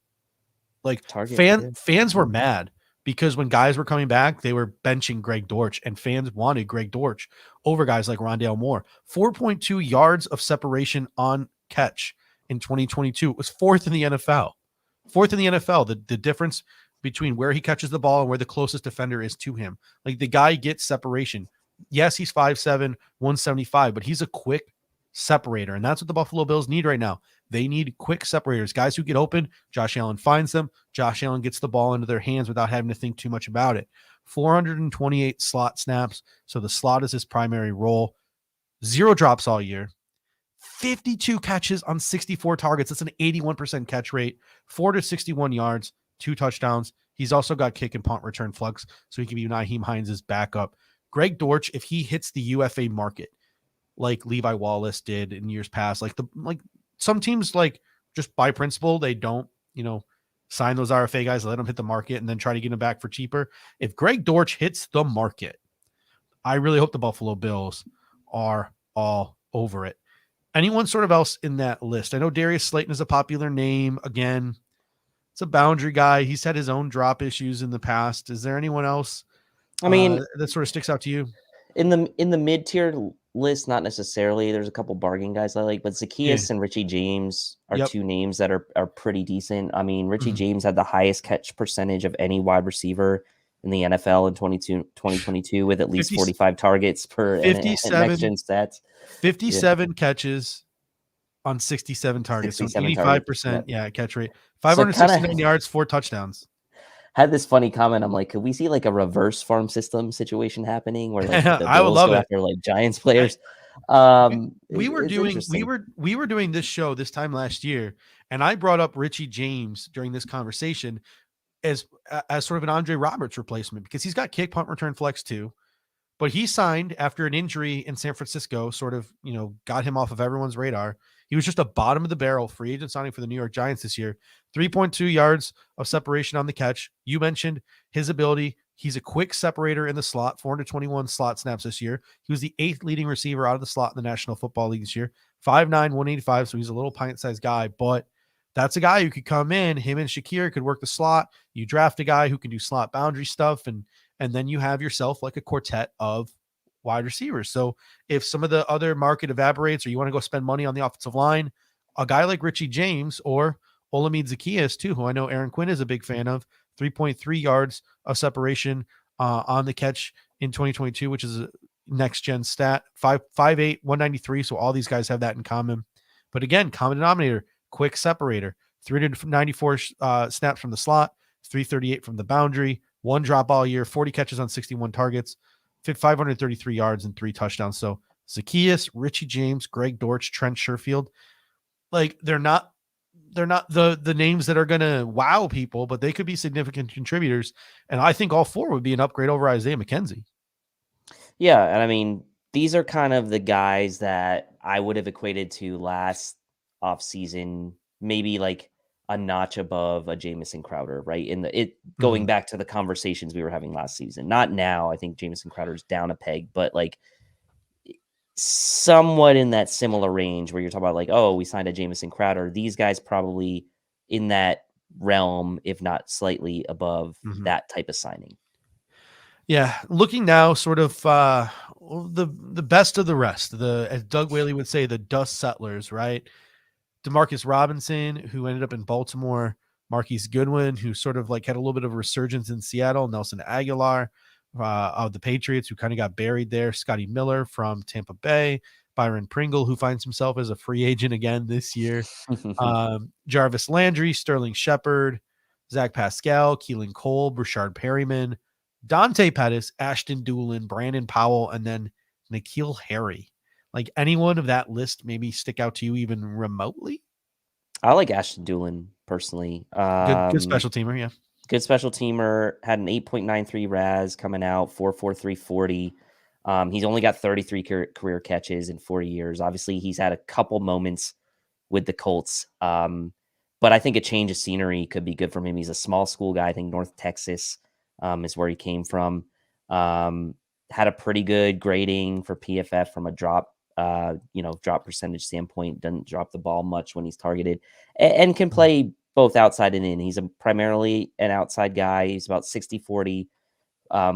target. fans were mad because when guys were coming back, they were benching Greg Dortch, and fans wanted Greg Dortch over guys like Rondale Moore. 4.2 yards of separation on catch in 2022. It was fourth in the NFL. Fourth in the NFL. The difference between where he catches the ball and where the closest defender is to him. Like the guy gets separation. Yes, he's 5'7", 175, but he's a quick separator, and that's what the Buffalo Bills need right now. They need quick separators, guys who get open. Josh Allen finds them. Josh Allen gets the ball into their hands without having to think too much about it. 428 slot snaps, so the slot is his primary role. 0 drops all year. 52 catches on 64 targets. That's an 81% catch rate. 4 to 61 yards, 2 touchdowns. He's also got kick and punt return flux, so he can be Nyheim Hines' backup. Greg Dortch, if he hits the UFA market like Levi Wallace did in years past, like some teams, like just by principle, they don't, sign those RFA guys, let them hit the market and then try to get them back for cheaper. If Greg Dortch hits the market, I really hope the Buffalo Bills are all over it. Anyone sort of else in that list? I know Darius Slayton is a popular name. Again, it's a boundary guy. He's had his own drop issues in the past. Is there anyone else I mean, that sort of sticks out to you? in the mid-tier list, not necessarily. There's a couple bargain guys I like, but Zacchaeus and Richie James are two names that are pretty decent. I mean, Richie James had the highest catch percentage of any wide receiver in the NFL in 2022 with at least 45 targets per 57 next-gen stats. 57 catches on 67 targets. 67 so 85% catch rate. 569 yards, 4 touchdowns. Had this funny comment. I'm like, could we see like a reverse farm system situation happening where like the I would Bills love go it. after like Giants players? We were doing this show this time last year, and I brought up Richie James during this conversation as sort of an Andre Roberts replacement because he's got kick, punt, return, flex too. But he signed after an injury in San Francisco, sort of, got him off of everyone's radar. He was just a bottom of the barrel free agent signing for the New York Giants this year. 3.2 yards of separation on the catch. You mentioned his ability. He's a quick separator in the slot, 421 slot snaps this year. He was the 8th leading receiver out of the slot in the National Football League this year. 5'9", 185, so he's a little pint-sized guy, but that's a guy who could come in. Him and Shakir could work the slot. You draft a guy who can do slot boundary stuff, and then you have yourself like a quartet of wide receivers. So if some of the other market evaporates or you want to go spend money on the offensive line, a guy like Richie James or Olamide Zacchaeus too, who I know Aaron Quinn is a big fan of, 3.3 yards of separation on the catch in 2022, which is a next-gen stat, 5'8", 193. So all these guys have that in common. But again, common denominator, quick separator, 394 snaps from the slot, 338 from the boundary, 1 drop all year, 40 catches on 61 targets, 533 yards and 3 touchdowns. So Zacchaeus, Richie James, Greg Dortch, Trent Sherfield, like they're not the names that are going to wow people, but they could be significant contributors. And I think all 4 would be an upgrade over Isaiah McKenzie. Yeah. And I mean, these are kind of the guys that I would have equated to last offseason, maybe like a notch above a Jamison Crowder, right? Going back to the conversations we were having last season, not now. I think Jamison Crowder's down a peg, but like somewhat in that similar range where you're talking about like, oh, we signed a Jamison Crowder. These guys probably in that realm, if not slightly above that type of signing. Yeah. Looking now sort of the best of the rest, as Doug Whaley would say, the dust settlers, right? Demarcus Robinson, who ended up in Baltimore, Marquise Goodwin, who sort of like had a little bit of a resurgence in Seattle, Nelson Aguilar of the Patriots, who kind of got buried there, Scotty Miller from Tampa Bay, Byron Pringle, who finds himself as a free agent again this year, Jarvis Landry, Sterling Shepard, Zach Pascal, Keelan Cole, Brashard Perryman, Dante Pettis, Ashton Doolin, Brandon Powell, and then N'Keal Harry. Like anyone of that list maybe stick out to you even remotely? I like Ashton Doolin personally. Good special teamer, yeah. Good special teamer. Had an 8.93 RAS coming out, 4.43 40. He's only got 33 career catches in 40 years. Obviously, he's had a couple moments with the Colts, but I think a change of scenery could be good for him. He's a small school guy. I think North Texas is where he came from. had a pretty good grading for PFF from a drop drop percentage standpoint. Doesn't drop the ball much when he's targeted, and can play both outside and in. He's primarily an outside guy. He's about 60-40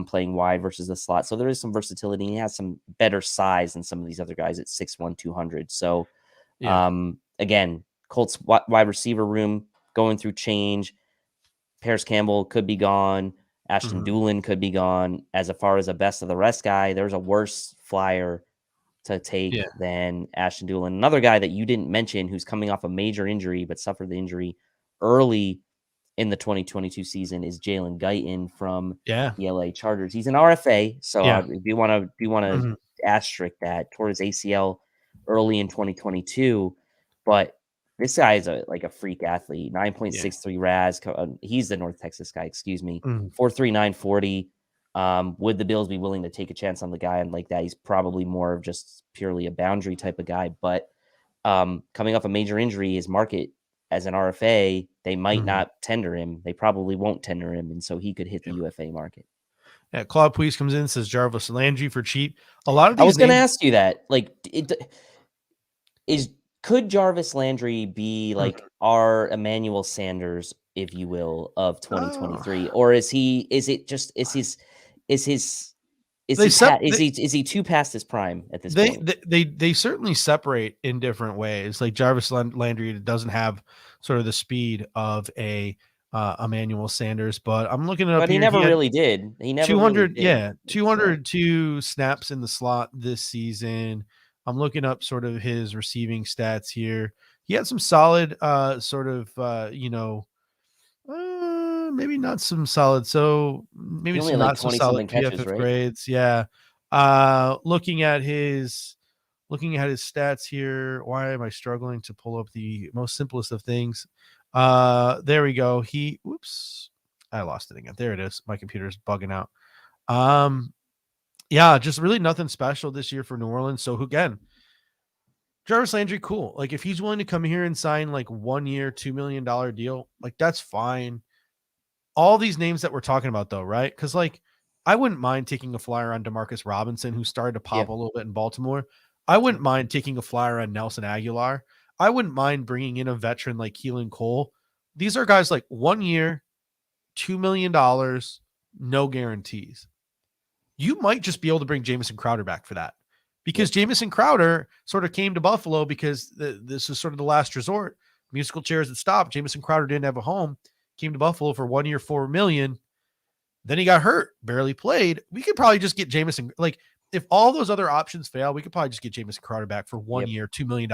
playing wide versus the slot. So there is some versatility. He has some better size than some of these other guys at 6'1", 200. So again, Colts wide receiver room going through change. Paris Campbell could be gone. Ashton Doolin could be gone. As far as a best of the rest guy, there's a worse flyer to take than Ashton Doolin. Another guy that you didn't mention who's coming off a major injury but suffered the injury early in the 2022 season is Jalen Guyton from the LA Chargers. He's an RFA, so I do want to asterisk that toward his ACL early in 2022, but this guy is a freak athlete. 9.63 RAS. He's the North Texas guy, excuse me. 4.3, 940. Would the Bills be willing to take a chance on the guy? And like that, he's probably more of just purely a boundary type of guy. But coming off a major injury, his market as an RFA, they might not tender him. They probably won't tender him, and so he could hit the UFA market. Yeah, Claude Puig comes in and says Jarvis Landry for cheap. A lot of these I was going to ask you that. Could Jarvis Landry be like our Emmanuel Sanders, if you will, of 2023, or is he too past his prime at this point? They certainly separate in different ways. Like Jarvis Landry doesn't have sort of the speed of a Emmanuel Sanders, but I'm looking it up. But he never really did. He never 200, 202 snaps in the slot this season. I'm looking up sort of his receiving stats here. He had some solid maybe not some solid. So maybe some not so solid PFF grades. Yeah. Looking at his stats here. Why am I struggling to pull up the most simplest of things? There we go. I lost it again. There it is. My computer's bugging out. Just really nothing special this year for New Orleans. So again, Jarvis Landry, cool. Like if he's willing to come here and sign like 1 year, $2 million deal, like that's fine. All these names that we're talking about though, right? Because like I wouldn't mind taking a flyer on Demarcus Robinson, who started to pop a little bit in Baltimore. I wouldn't mind taking a flyer on Nelson Aguilar. I wouldn't mind bringing in a veteran like Keelan Cole. These are guys like 1 year, $2 million, no guarantees. You might just be able to bring Jamison Crowder back for that, because Jamison Crowder sort of came to Buffalo because this is sort of the last resort. Musical chairs that stopped. Jamison Crowder didn't have a home, came to Buffalo for 1 year, $4 million. Then he got hurt, barely played. We could probably just get Jamison. Like if all those other options fail, we could probably just get Jamison Crowder back for 1 year, $2 million,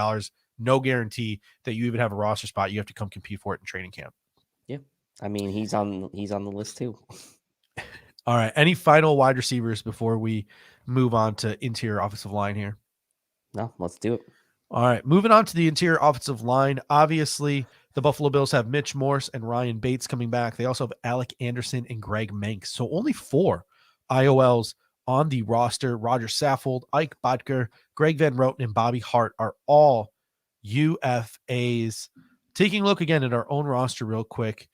no guarantee that you even have a roster spot. You have to come compete for it in training camp. Yeah. I mean, he's on the list too. All right. Any final wide receivers before we move on to interior offensive line here? No, let's do it. All right. Moving on to the interior offensive line. Obviously, the Buffalo Bills have Mitch Morse and Ryan Bates coming back. They also have Alec Anderson and Greg Manx. So only 4 IOLs on the roster. Roger Saffold, Ike Bodker, Greg Van Roten, and Bobby Hart are all UFAs. Taking a look again at our own roster real quick.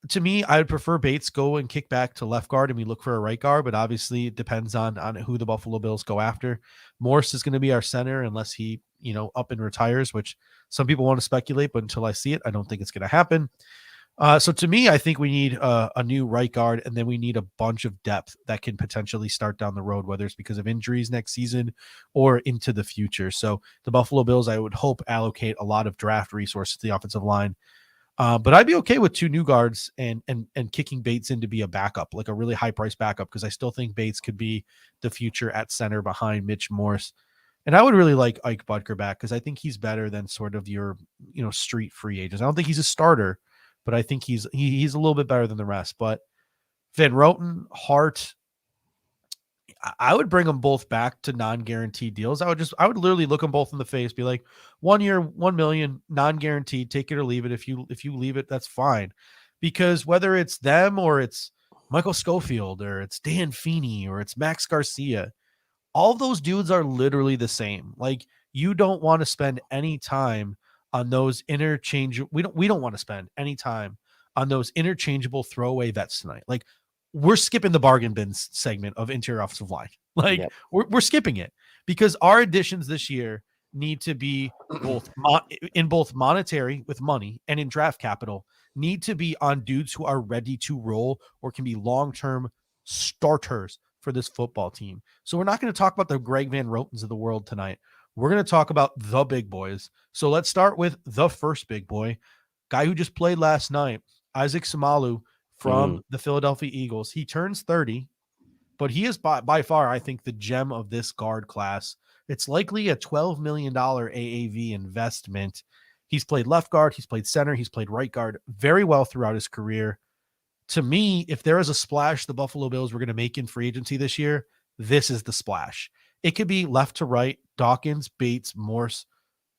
To me, I would prefer Bates go and kick back to left guard and we look for a right guard, but obviously it depends on who the Buffalo Bills go after. Morse is going to be our center unless he, up and retires, which some people want to speculate, but until I see it, I don't think it's going to happen. So to me, I think we need a new right guard, and then we need a bunch of depth that can potentially start down the road, whether it's because of injuries next season or into the future. So the Buffalo Bills, I would hope, allocate a lot of draft resources to the offensive line. But I'd be okay with 2 new guards and kicking Bates in to be a backup, like a really high price backup, because I still think Bates could be the future at center behind Mitch Morse. And I would really like Ike Bodker back because I think he's better than sort of your, street free agents. I don't think he's a starter, but I think he's a little bit better than the rest. But Van Roten, Hart, I would bring them both back to non-guaranteed deals. I would literally look them both in the face, be like, 1 year, $1 million, non-guaranteed, take it or leave it. If you leave it, that's fine. Because whether it's them or it's Michael Schofield or it's Dan Feeney or it's Max Garcia, all those dudes are literally the same. Like you don't want to spend any time on those interchangeable. We don't want to spend any time on those interchangeable throwaway vets tonight. Like we're skipping the bargain bins segment of interior offensive line. Like Yep. we're skipping it because our additions this year need to be both in both monetary with money and in draft capital need to be on dudes who are ready to roll or can be long-term starters for this football team. So we're not going to talk about the Greg Van Rotens of the world tonight. We're going to talk about the big boys. So let's start with the first big boy, guy who just played last night, Isaac Samalu from the Philadelphia Eagles. He turns 30, but he is by far, I think, the gem of this guard class. It's likely a $12 million AAV investment. He's played left guard, he's played center, he's played right guard very well throughout his career. To me, if there is a splash the Buffalo Bills were going to make in free agency this year, this is the splash. It could be left to right, Dawkins, Bates, Morse,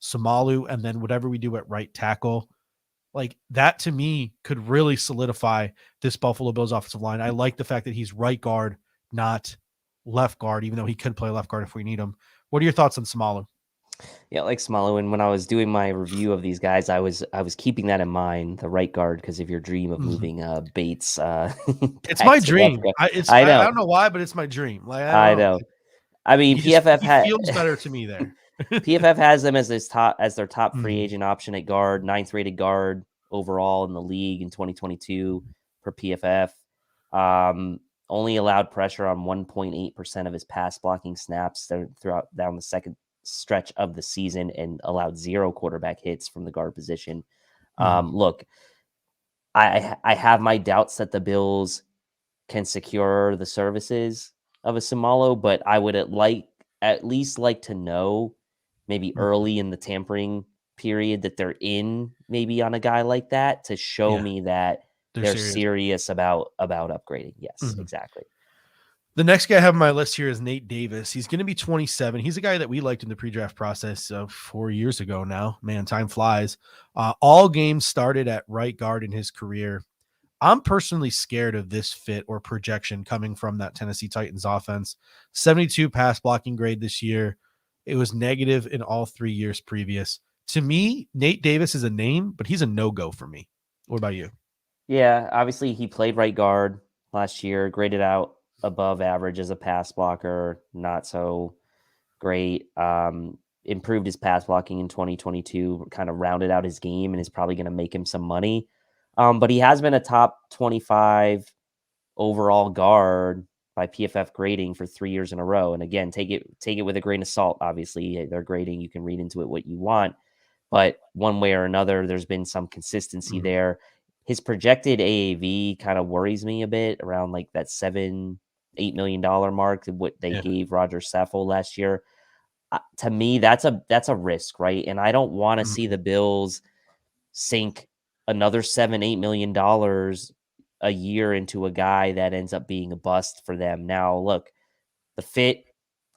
Samalu, and then whatever we do at right tackle. Like that to me could really solidify this Buffalo Bills offensive line. I like the fact that he's right guard, not left guard, even though he could play left guard if we need him. What are your thoughts on Samalu? Yeah, like Smalo. And when I was doing my review of these guys, I was keeping that in mind, the right guard, because of your dream of moving Bates. It's my dream. I know. I don't know why, but it's my dream. Like I know. I mean, he feels better to me there. PFF has them as their top free agent option at guard, 9th rated guard overall in the league in 2022 per PFF. Only allowed pressure on 1.8% of his pass blocking snaps throughout down the second stretch of the season and allowed 0 quarterback hits from the guard position. Look, I have my doubts that the Bills can secure the services of a Samalo, but I would at least like to know maybe early in the tampering period that they're in maybe on a guy like that to show me that they're serious about upgrading. Yes, exactly. The next guy I have on my list here is Nate Davis. He's going to be 27. He's a guy that we liked in the pre-draft process 4 years ago now. Man, time flies. All games started at right guard in his career. I'm personally scared of this fit or projection coming from that Tennessee Titans offense. 72 pass blocking grade this year. It was negative in all 3 years previous. To me, Nate Davis is a name, but he's a no-go for me. What about you? Yeah, obviously he played right guard last year, graded out above average as a pass blocker, not so great. Improved his pass blocking in 2022, kind of rounded out his game and is probably going to make him some money. But he has been a top 25 overall guard by PFF grading for 3 years in a row. And again, take it with a grain of salt. Obviously, their grading, you can read into it what you want, but one way or another, there's been some consistency there. His projected AAV kind of worries me a bit, around like that $7-8 million mark, what they gave Roger Saffold last year. To me, that's a risk, right? And I don't want to see the Bills sink another $7-8 million a year into a guy that ends up being a bust for them. Now, look, the fit,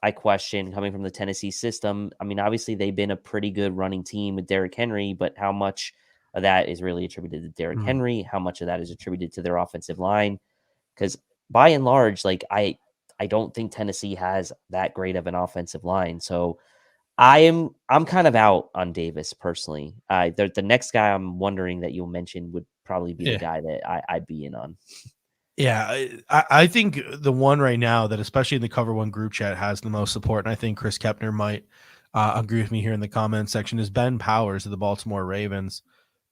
I question, coming from the Tennessee system. I mean, obviously they've been a pretty good running team with Derrick Henry, but how much of that is really attributed to Derrick Henry? How much of that is attributed to their offensive line? Because by and large, like I don't think Tennessee has that great of an offensive line. So I'm kind of out on Davis personally. The next guy I'm wondering that you'll mention would probably be the guy that I'd be in on. Yeah, I think the one right now that, especially in the Cover One group chat, has the most support, and I think Chris Kepner might agree with me here in the comment section, is Ben Powers of the Baltimore Ravens.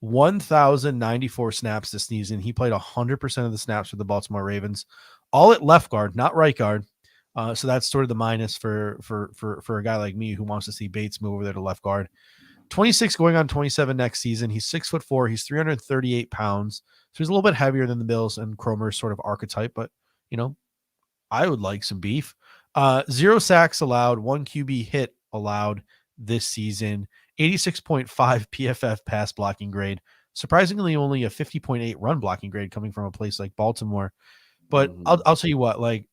1,094 snaps this season. He played 100% of the snaps for the Baltimore Ravens, all at left guard, not right guard. So that's sort of the minus for a guy like me who wants to see Bates move over there to left guard. 26 going on 27 next season. He's 6'4". He's 338 pounds. So he's a little bit heavier than the Bills and Cromer's sort of archetype, but I would like some beef. 0 sacks allowed, 1 QB hit allowed this season, 86.5 PFF pass blocking grade. Surprisingly, only a 50.8 run blocking grade coming from a place like Baltimore. But I'll tell you what, like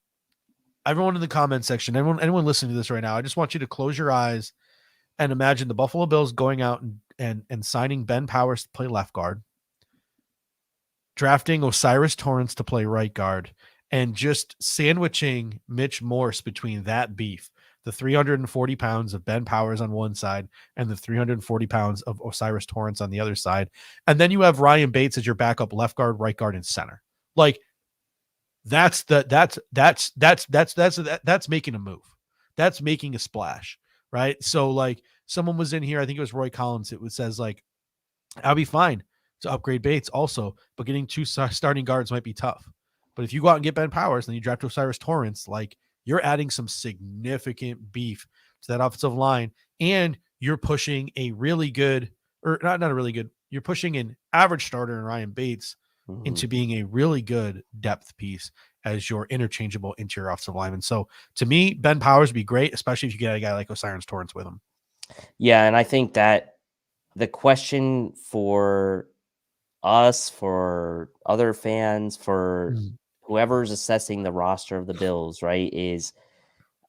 everyone in the comment section, anyone listening to this right now, I just want you to close your eyes and imagine the Buffalo Bills going out and signing Ben Powers to play left guard, drafting Osiris Torrance to play right guard, and just sandwiching Mitch Morse between that beef, the 340 pounds of Ben Powers on one side and the 340 pounds of Osiris Torrance on the other side. And then you have Ryan Bates as your backup left guard, right guard, and center. Like, That's making a move. That's making a splash, right? So like someone was in here, I think it was Roy Collins. It says like, I'll be fine to upgrade Bates also, but getting two starting guards might be tough. But if you go out and get Ben Powers and you draft Osiris Torrance, like you're adding some significant beef to that offensive line, and you're pushing a really good, or not a really good, you're pushing an average starter in Ryan Bates into being a really good depth piece as your interchangeable interior offensive lineman. So to me, Ben Powers would be great, especially if you get a guy like Osiris Torrance with him. Yeah, and I think that the question for us, for other fans, for whoever's assessing the roster of the Bills, right, is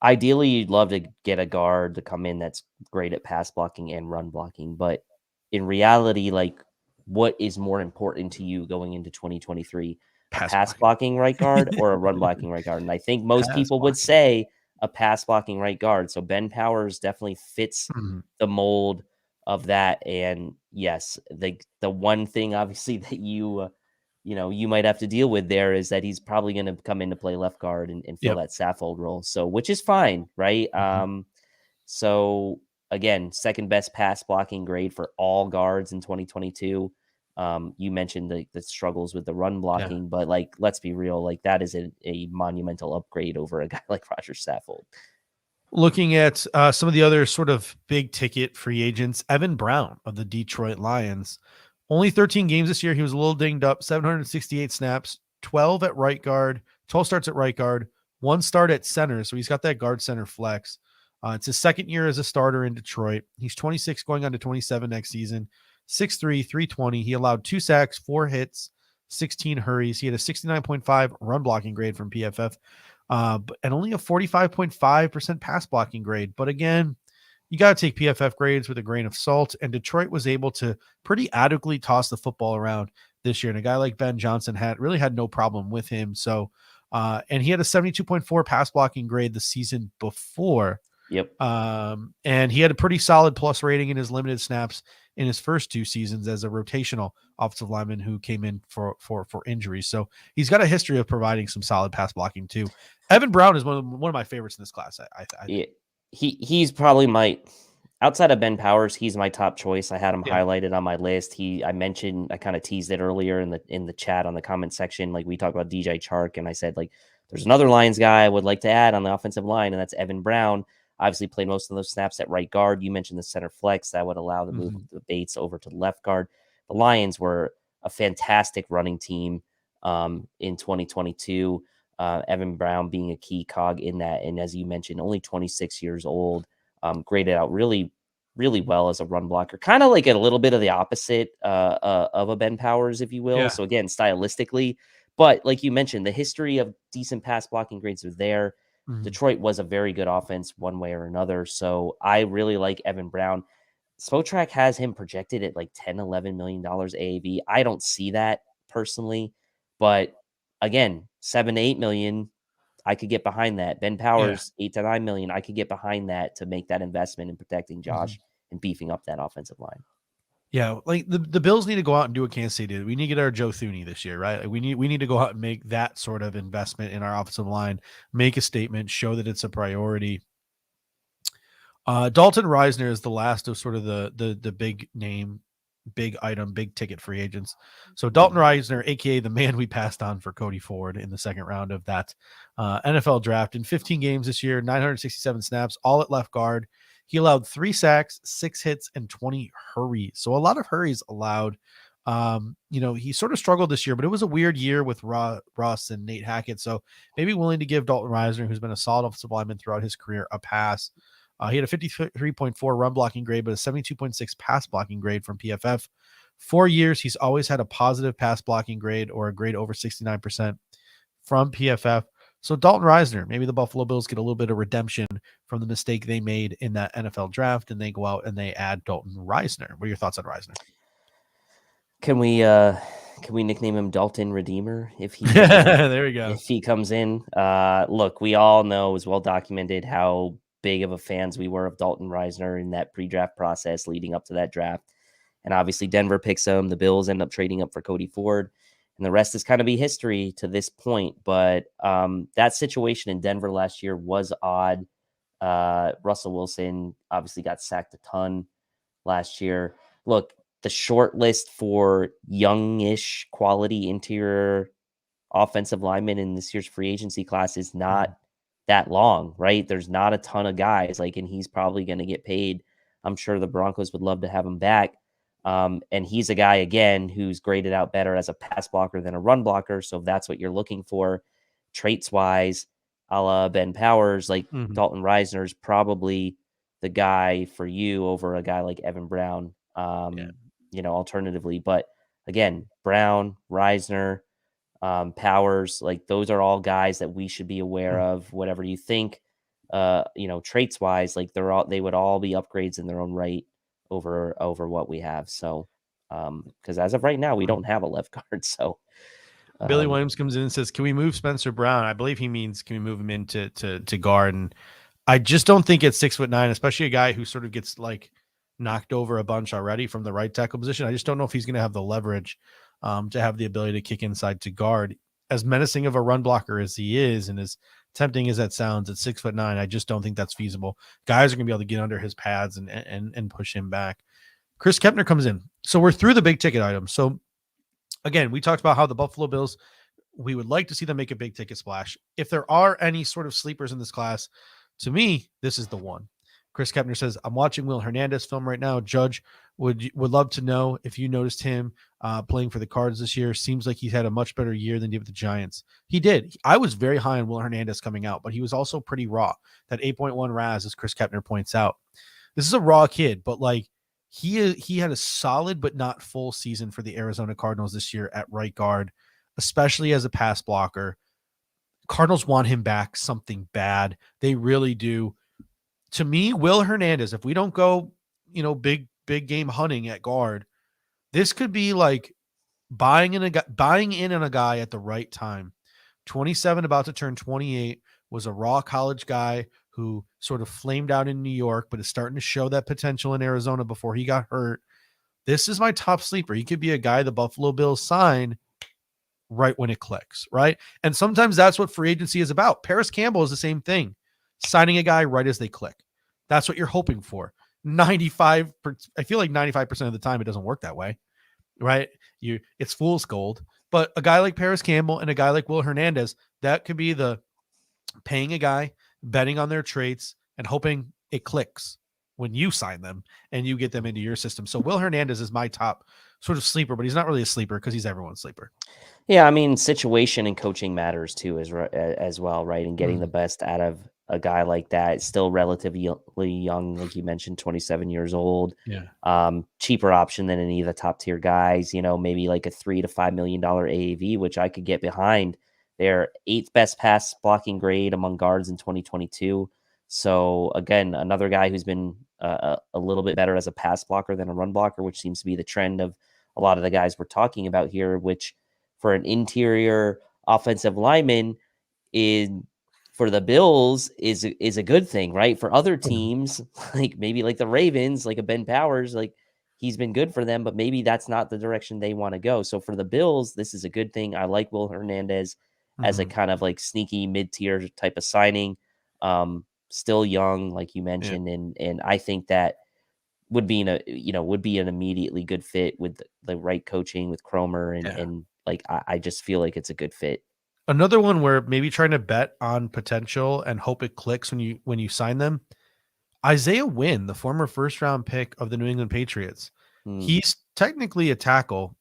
ideally you'd love to get a guard to come in that's great at pass blocking and run blocking. But in reality, like, what is more important to you going into 2023? A pass blocking right guard or a run blocking right guard? And I think most people would say a pass blocking right guard. So Ben Powers definitely fits the mold of that. And yes, the one thing obviously that you might have to deal with there is that he's probably going to come in to play left guard and fill that Saffold role. So, which is fine, right? So again, second best pass blocking grade for all guards in 2022. You mentioned the struggles with the run blocking, but like, let's be real, like that is a monumental upgrade over a guy like Roger Saffold. Looking at some of the other sort of big ticket free agents, Evan Brown of the Detroit Lions, only 13 games this year. He was a little dinged up, 768 snaps, 12 at right guard, 12 starts at right guard, 1 start at center. So he's got that guard center flex. It's his second year as a starter in Detroit. He's 26 going on to 27 next season, 6'3", 320. He allowed 2 sacks, 4 hits, 16 hurries. He had a 69.5 run blocking grade from PFF. And only a 45.5% pass blocking grade. But again, you got to take PFF grades with a grain of salt. And Detroit was able to pretty adequately toss the football around this year. And a guy like Ben Johnson had no problem with him. So, and he had a 72.4 pass blocking grade the season before. Yep. And he had a pretty solid plus rating in his limited snaps in his first 2 seasons as a rotational offensive lineman who came in for injuries. So he's got a history of providing some solid pass blocking too. Evan Brown is one of my favorites in this class. I yeah, he's probably outside of Ben Powers, he's my top choice. I had him highlighted on my list. I kind of teased it earlier in the chat on the comment section. Like we talked about DJ Chark, and I said like there's another Lions guy I would like to add on the offensive line, and that's Evan Brown. Obviously played most of those snaps at right guard. You mentioned the center flex that would allow the move of the Bates over to left guard. The Lions were a fantastic running team in 2022. Evan Brown being a key cog in that. And as you mentioned, only 26 years old, graded out really, really well as a run blocker. Kind of like a little bit of the opposite of a Ben Powers, if you will. Yeah. So again, stylistically, but like you mentioned, the history of decent pass blocking grades was there. Detroit was a very good offense one way or another. So I really like Evan Brown. Spotrac has him projected at like $10, $11 million AAV. I don't see that personally, but again, 7 to 8 million, I could get behind that. Ben Powers, 8 to 9 million, I could get behind that to make that investment in protecting Josh and beefing up that offensive line. Yeah, like the Bills need to go out and do what Kansas City did. We need to get our Joe Thuney this year, right? Like we need to go out and make that sort of investment in our offensive line, make a statement, show that it's a priority. Dalton Reisner is the last of sort of the big name, big item, big ticket free agents. So Dalton Reisner, aka the man we passed on for Cody Ford in the second round of that NFL draft, in 15 games this year, 967 snaps, all at left guard. He allowed 3 sacks, 6 hits, and 20 hurries. So a lot of hurries allowed. He sort of struggled this year, but it was a weird year with Russ and Nate Hackett. So maybe willing to give Dalton Reisner, who's been a solid offensive lineman throughout his career, a pass. He had a 53.4 run blocking grade, but a 72.6 pass blocking grade from PFF. 4 years, he's always had a positive pass blocking grade or a grade over 69% from PFF. So Dalton Reisner, maybe the Buffalo Bills get a little bit of redemption from the mistake they made in that NFL draft, and they go out and they add Dalton Reisner. What are your thoughts on Reisner? Can we nickname him Dalton Redeemer if he there we go. If he comes in? Look, we all know, it was well documented how big of a fans we were of Dalton Reisner in that pre-draft process leading up to that draft. And obviously Denver picks him. The Bills end up trading up for Cody Ford. and the rest is kind of be history to this point. But that situation in Denver last year was odd. Russell Wilson obviously got sacked a ton last year. Look, the short list for youngish quality interior offensive linemen in this year's free agency class is not that long, right? There's not a ton of guys, like, and he's probably going to get paid. I'm sure the Broncos would love to have him back. And he's a guy, again, who's graded out better as a pass blocker than a run blocker. So if that's what you're looking for, traits wise, a la Ben Powers, like Dalton Reisner is probably the guy for you over a guy like Evan Brown, alternatively. But again, Brown, Reisner, Powers, like those are all guys that we should be aware of. Whatever you think, traits wise, like they would all be upgrades in their own right over what we have. So, because as of right now, we don't have a left guard. So, Billy Williams comes in and says, "Can we move Spencer Brown?" I believe he means, "Can we move him into to guard?" And I just don't think at 6'9", especially a guy who sort of gets like knocked over a bunch already from the right tackle position. I just don't know if he's going to have the leverage to have the ability to kick inside to guard. As menacing of a run blocker as he is, and as tempting as that sounds at 6'9", I just don't think that's feasible. Guys are going to be able to get under his pads and push him back. Chris Kepner comes in. So we're through the big ticket items. So again, we talked about how the Buffalo Bills, we would like to see them make a big ticket splash. If there are any sort of sleepers in this class, to me, this is the one. Chris Kepner says, "I'm watching Will Hernandez film right now. Judge, would love to know if you noticed him playing for the Cards this year. Seems like he's had a much better year than he did with the Giants." He did. I was very high on Will Hernandez coming out, but he was also pretty raw. That 8.1 RAS, as Chris Kepner points out. This is a raw kid, but like he had a solid but not full season for the Arizona Cardinals this year at right guard, especially as a pass blocker. Cardinals want him back something bad. They really do. To me, Will Hernandez, if we don't go, big game hunting at guard, this could be like buying in on a guy at the right time. 27, about to turn 28, was a raw college guy who sort of flamed out in New York, but is starting to show that potential in Arizona before he got hurt. This is my top sleeper. He could be a guy the Buffalo Bills sign right when it clicks, right? And sometimes that's what free agency is about. Paris Campbell is the same thing. Signing a guy right as they click. That's what you're hoping for. I feel like 95% of the time it doesn't work that way, right? It's fool's gold. But a guy like Paris Campbell and a guy like Will Hernandez, that could be the paying a guy, betting on their traits, and hoping it clicks when you sign them and you get them into your system. So Will Hernandez is my top sort of sleeper, but he's not really a sleeper because he's everyone's sleeper. Yeah, I mean, situation and coaching matters too, as well, right? And getting the best out of a guy like that, still relatively young, like you mentioned, 27 years old. Yeah. Cheaper option than any of the top tier guys. Maybe like a $3 to $5 million AAV, which I could get behind. They're 8th best pass blocking grade among guards in 2022. So again, another guy who's been a little bit better as a pass blocker than a run blocker, which seems to be the trend of a lot of the guys we're talking about here, which for an interior offensive lineman for the Bills is a good thing, right? For other teams, like maybe like the Ravens, like a Ben Powers, like he's been good for them, but maybe that's not the direction they want to go. So for the Bills, this is a good thing. I like Will Hernandez as a kind of like sneaky mid-tier type of signing. Still young, like you mentioned, and I think that would be an immediately good fit with the right coaching with Cromer and like I just feel like it's a good fit. Another one where maybe trying to bet on potential and hope it clicks when you sign them. Isaiah Wynn, the former first round pick of the New England Patriots. He's technically a tackle,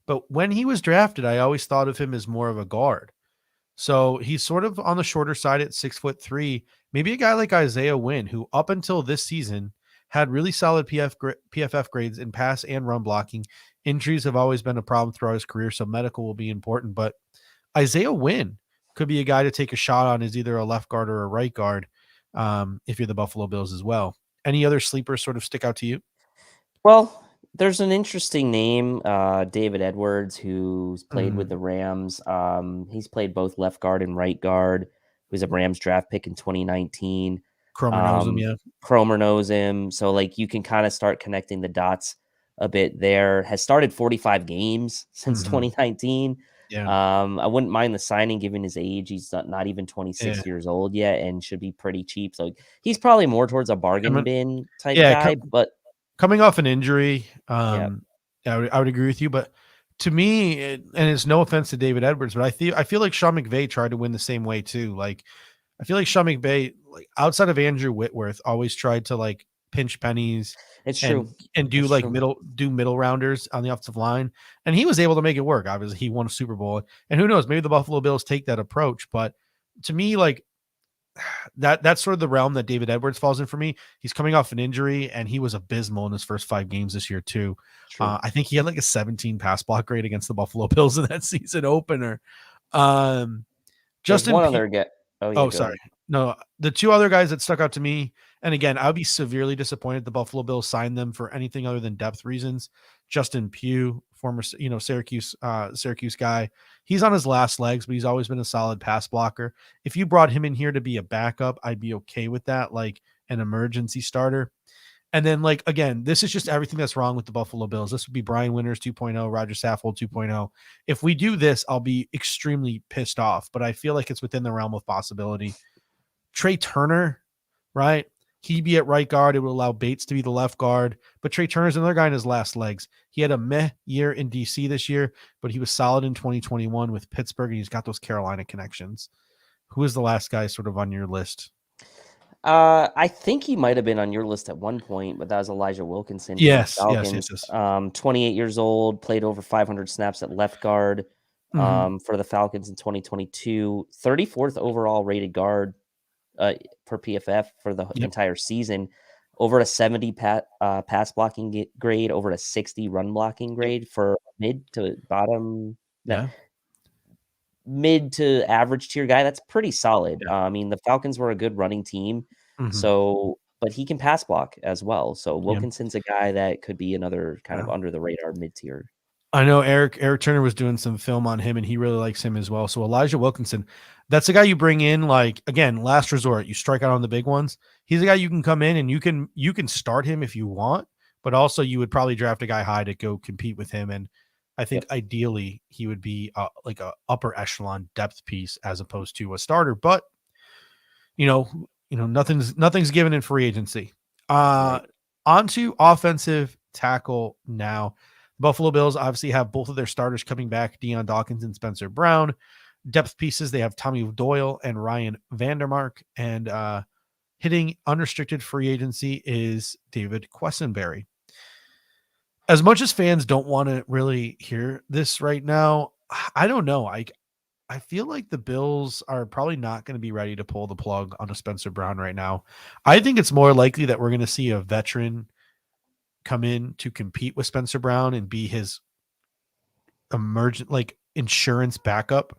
but when he was drafted, I always thought of him as more of a guard. So he's sort of on the shorter side at 6'3". Maybe a guy like Isaiah Wynn, who up until this season had really solid PFF grades in pass and run blocking. Injuries have always been a problem throughout his career, so medical will be important. But Isaiah Wynn could be a guy to take a shot on as either a left guard or a right guard if you're the Buffalo Bills as well. Any other sleepers sort of stick out to you? Well, there's an interesting name, David Edwards, who's played with the Rams. He's played both left guard and right guard. He was a Rams draft pick in 2019. Cromer knows him, yeah. Cromer knows him. So, like, you can kind of start connecting the dots a bit there. Has started 45 games since 2019. Yeah. I wouldn't mind the signing given his age. He's not even 26 Yeah. years old yet and should be pretty cheap. So he's probably more towards a bargain Coming, bin type yeah, guy. But coming off an injury, yeah, I would agree with you. But to me, and it's no offense to David Edwards, but I feel like Sean McVay tried to win the same way too. Like I feel like Sean McVay, like outside of Andrew Whitworth, always tried to like pinch pennies it's true. and do It's like true. middle rounders on the offensive line, and he was able to make it work. Obviously, he won a Super Bowl, and who knows, maybe the Buffalo Bills take that approach. But to me, like that's sort of the realm that David Edwards falls in for me. He's coming off an injury, and he was abysmal in his first 5 games this year too. True. I think he had like a 17 pass block rate against the Buffalo Bills in that season opener. Um, There's Justin one P- other get. Oh yeah, Oh, go sorry. ahead. No, the two other guys that stuck out to me, and again, I would be severely disappointed the Buffalo Bills signed them for anything other than depth reasons. Justin Pugh, former, Syracuse guy, he's on his last legs, but he's always been a solid pass blocker. If you brought him in here to be a backup, I'd be okay with that, like an emergency starter. And then, like, again, this is just everything that's wrong with the Buffalo Bills. This would be Brian Winters 2.0, Roger Saffold 2.0. If we do this, I'll be extremely pissed off, but I feel like it's within the realm of possibility. Trey Turner, right? He'd be at right guard. It would allow Bates to be the left guard. But Trey Turner's another guy in his last legs. He had a meh year in DC this year, but he was solid in 2021 with Pittsburgh, and he's got those Carolina connections. Who is the last guy sort of on your list? I think he might have been on your list at one point, but that was Elijah Wilkinson from the Falcons. 28 years old, played over 500 snaps at left guard for the Falcons in 2022. 34th overall rated guard per PFF for the entire season. Over a 70 pass blocking grade, over a 60 run blocking grade for mid to bottom. Yeah. Mid to average tier guy, that's pretty solid. I mean, the Falcons were a good running team, so but he can pass block as well. So Wilkinson's a guy that could be another kind of under the radar mid tier. I know Eric Turner was doing some film on him, and he really likes him as well. So Elijah Wilkinson, that's a guy you bring in, like, again, last resort. You strike out on the big ones. He's a guy you can come in and you can start him if you want, but also you would probably draft a guy high to go compete with him. And I think ideally he would be like a upper echelon depth piece as opposed to a starter. But nothing's given in free agency. Onto offensive tackle now. Buffalo Bills obviously have both of their starters coming back, Deion Dawkins and Spencer Brown. Depth pieces, they have Tommy Doyle and Ryan Vandermark. And hitting unrestricted free agency is David Quessenberry. As much as fans don't want to really hear this right now, I don't know. I feel like the Bills are probably not going to be ready to pull the plug on a Spencer Brown right now. I think it's more likely that we're going to see a veteran come in to compete with Spencer Brown and be his emergent, like, insurance backup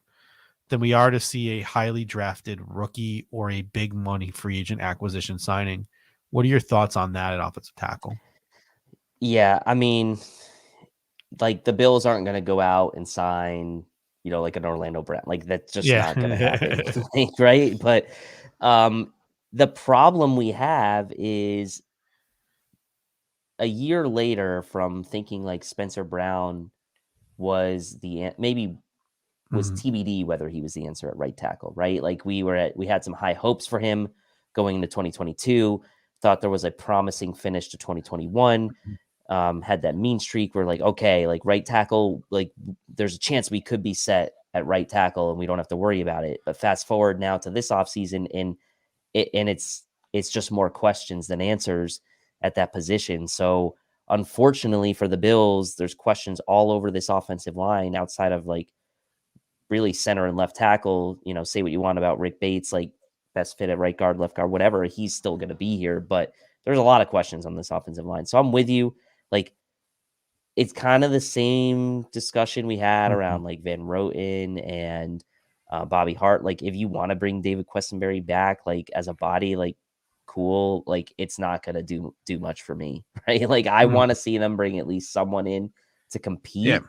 than we are to see a highly drafted rookie or a big money free agent acquisition signing. What are your thoughts on that at offensive tackle? Yeah, I mean, like, the Bills aren't going to go out and sign, like an Orlando Brown. Like, that's just not going to happen, right? But the problem we have is a year later from thinking like Spencer Brown was maybe was TBD whether he was the answer at right tackle, right? Like we had some high hopes for him going into 2022, thought there was a promising finish to 2021, had that mean streak where like, okay, like right tackle, like there's a chance we could be set at right tackle and we don't have to worry about it. But fast forward now to this offseason and it's just more questions than answers at that position. So unfortunately for the Bills, there's questions all over this offensive line outside of like really center and left tackle. Say what you want about Rick Bates, like best fit at right guard, left guard, whatever. He's still going to be here, but there's a lot of questions on this offensive line. So I'm with you. Like, it's kind of the same discussion we had around like Van Roten and Bobby Hart. Like, if you want to bring David Quessenberry back, like as a body, like cool. Like, it's not gonna do much for me, right? Like, I want to see them bring at least someone in to compete,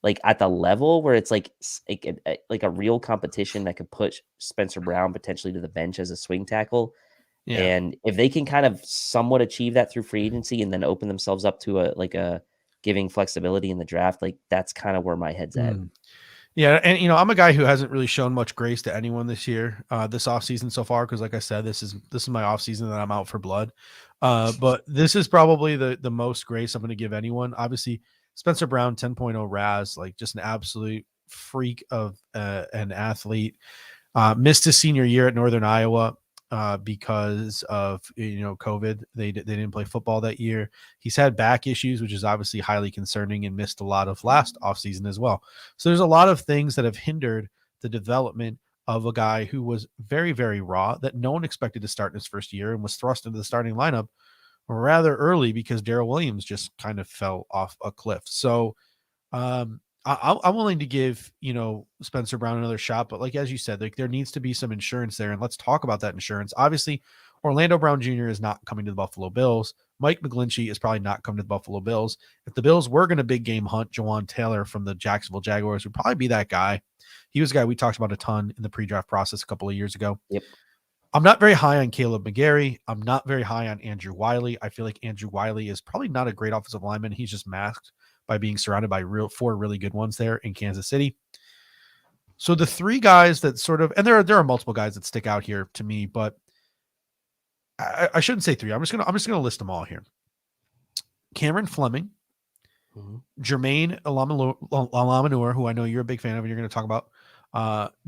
like at the level where it's like a real competition that could push Spencer Brown potentially to the bench as a swing tackle. Yeah. And if they can kind of somewhat achieve that through free agency and then open themselves up to a giving flexibility in the draft, like that's kind of where my head's at. Yeah, and I'm a guy who hasn't really shown much grace to anyone this year, this offseason so far, because like I said, this is my offseason that I'm out for blood. But this is probably the most grace I'm going to give anyone. Obviously, Spencer Brown 10.0 Raz, like just an absolute freak of an athlete. Missed his senior year at Northern Iowa because of COVID. They didn't play football that year. He's had back issues, which is obviously highly concerning, and missed a lot of last offseason as well. So there's a lot of things that have hindered the development of a guy who was very, very raw, that no one expected to start in his first year and was thrust into the starting lineup rather early because Darrell Williams just kind of fell off a cliff. So I'm willing to give Spencer Brown another shot, but like as you said, like there needs to be some insurance there, and let's talk about that insurance. Obviously, Orlando Brown Jr. is not coming to the Buffalo Bills. Mike McGlinchey is probably not coming to the Buffalo Bills. If the Bills were going to big game hunt Jawan Taylor from the Jacksonville Jaguars, would probably be that guy. He was a guy we talked about a ton in the pre-draft process a couple of years ago. Yep. I'm not very high on Caleb McGarry. I'm not very high on Andrew Wiley. I feel like Andrew Wiley is probably not a great offensive lineman. He's just masked by being surrounded by four really good ones there in Kansas City. So the three guys that sort of, and there are multiple guys that stick out here to me, but I shouldn't say three. I'm just gonna list them all here. Cameron Fleming, Jermaine Alamanur, who I know you're a big fan of, and you're going to talk about.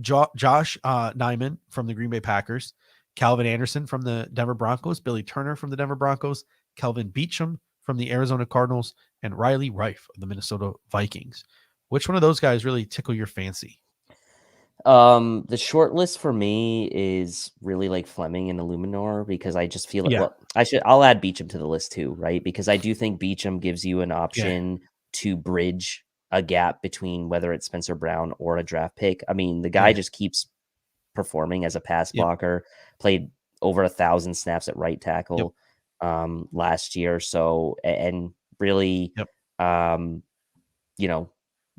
Josh Nyman from the Green Bay Packers, Calvin Anderson from the Denver Broncos, Billy Turner from the Denver Broncos, Kelvin Beachum from the Arizona Cardinals, and Riley Reif of the Minnesota Vikings. Which one of those guys really tickle your fancy? The short list for me is really like Fleming and Illuminor, because I just feel like, I'll add Beachum to the list too, right? Because I do think Beachum gives you an option to bridge a gap between whether it's Spencer Brown or a draft pick. I mean, the guy just keeps performing as a pass blocker, played over 1,000 snaps at right tackle last year. So, and really,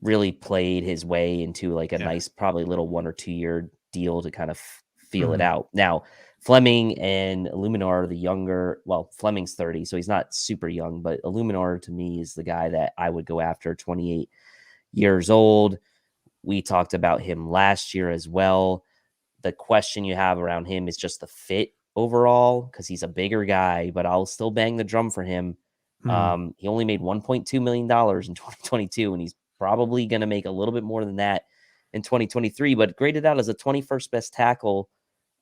really played his way into like a nice, probably little 1 or 2 year deal to kind of feel it out. Now, Fleming and Illuminor are the younger. Well, Fleming's 30, so he's not super young, but Illuminor to me is the guy that I would go after, 28 years old. We talked about him last year as well. The question you have around him is just the fit overall, because he's a bigger guy, but I'll still bang the drum for him. He only made $1.2 million in 2022, and he's probably going to make a little bit more than that in 2023, but graded out as a 21st best tackle,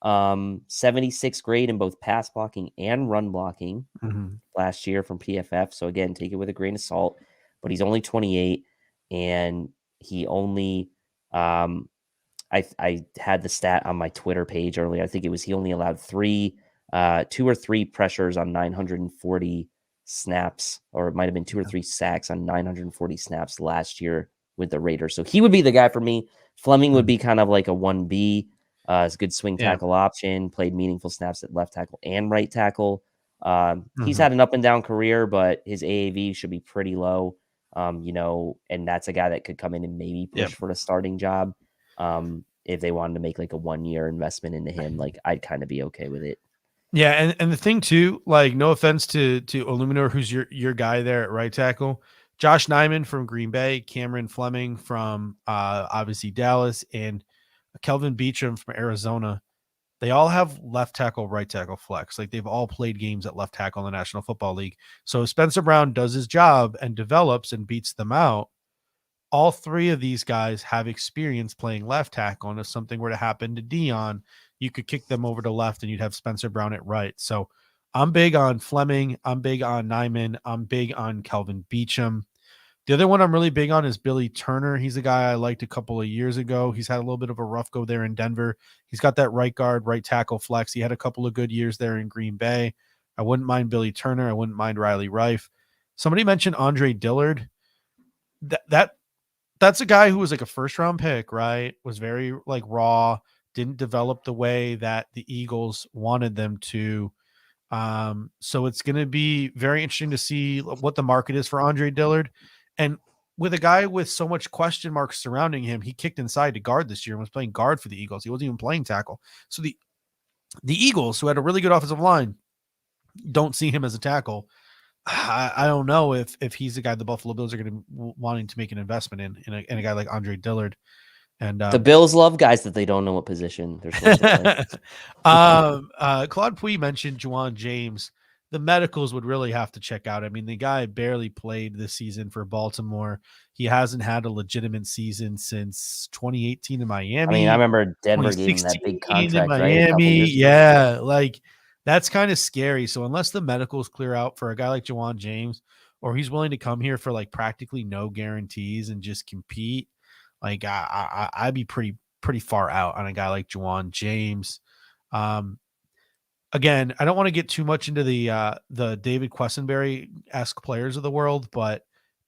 76th grade in both pass blocking and run blocking last year from PFF. So again, take it with a grain of salt, but he's only 28, and he only, I had the stat on my Twitter page earlier. I think it was, he only allowed 2 or 3 pressures on 940 snaps, or it might have been 2 or 3 sacks on 940 snaps last year with the Raiders. So he would be the guy for me. Fleming would be kind of like a 1B. It's a good swing tackle option, played meaningful snaps at left tackle and right tackle. He's had an up and down career, but his AAV should be pretty low. And that's a guy that could come in and maybe push for a starting job. If they wanted to make like a 1-year investment into him, like I'd kind of be okay with it. Yeah, and the thing too, like no offense to Illuminor, who's your guy there at right tackle, Josh Nyman from Green Bay, Cameron Fleming from obviously Dallas, and Kelvin Beachum from Arizona. They all have left tackle, right tackle flex. Like they've all played games at left tackle in the National Football League. So if Spencer Brown does his job and develops and beats them out, all three of these guys have experience playing left tackle. And if something were to happen to Dion, you could kick them over to left and you'd have Spencer Brown at right. So I'm big on Fleming. I'm big on Nyman. I'm big on Kelvin Beachum. The other one I'm really big on is Billy Turner. He's a guy I liked a couple of years ago. He's had a little bit of a rough go there in Denver. He's got that right guard, right tackle flex. He had a couple of good years there in Green Bay. I wouldn't mind Billy Turner. I wouldn't mind Riley Reif. Somebody mentioned Andre Dillard. That's a guy who was like a first round pick, right? Was very like raw, didn't develop the way that the Eagles wanted them to. So it's going to be very interesting to see what the market is for Andre Dillard. And with a guy with so much question marks surrounding him, he kicked inside to guard this year and was playing guard for the Eagles. He wasn't even playing tackle. So the Eagles, who had a really good offensive line, don't see him as a tackle. I don't know if he's the guy the Buffalo Bills are going to be wanting to make an investment in a guy like Andre Dillard. And The Bills love guys that they don't know what position they're supposed to play. Claude Puy mentioned Juwan James. The medicals would really have to check out. I mean, the guy barely played this season for Baltimore. He hasn't had a legitimate season since 2018 in I mean, I Miami, remember Denver gave him that big 2016 in contract, right? A couple Miami. years ago. Yeah, like that's kind of scary. So unless the medicals clear out for a guy like Juwan James, or he's willing to come here for like practically no guarantees and just compete, like I'd be pretty far out on a guy like Juwan James. Again, I don't want to get too much into the David Quessenberry-esque players of the world, but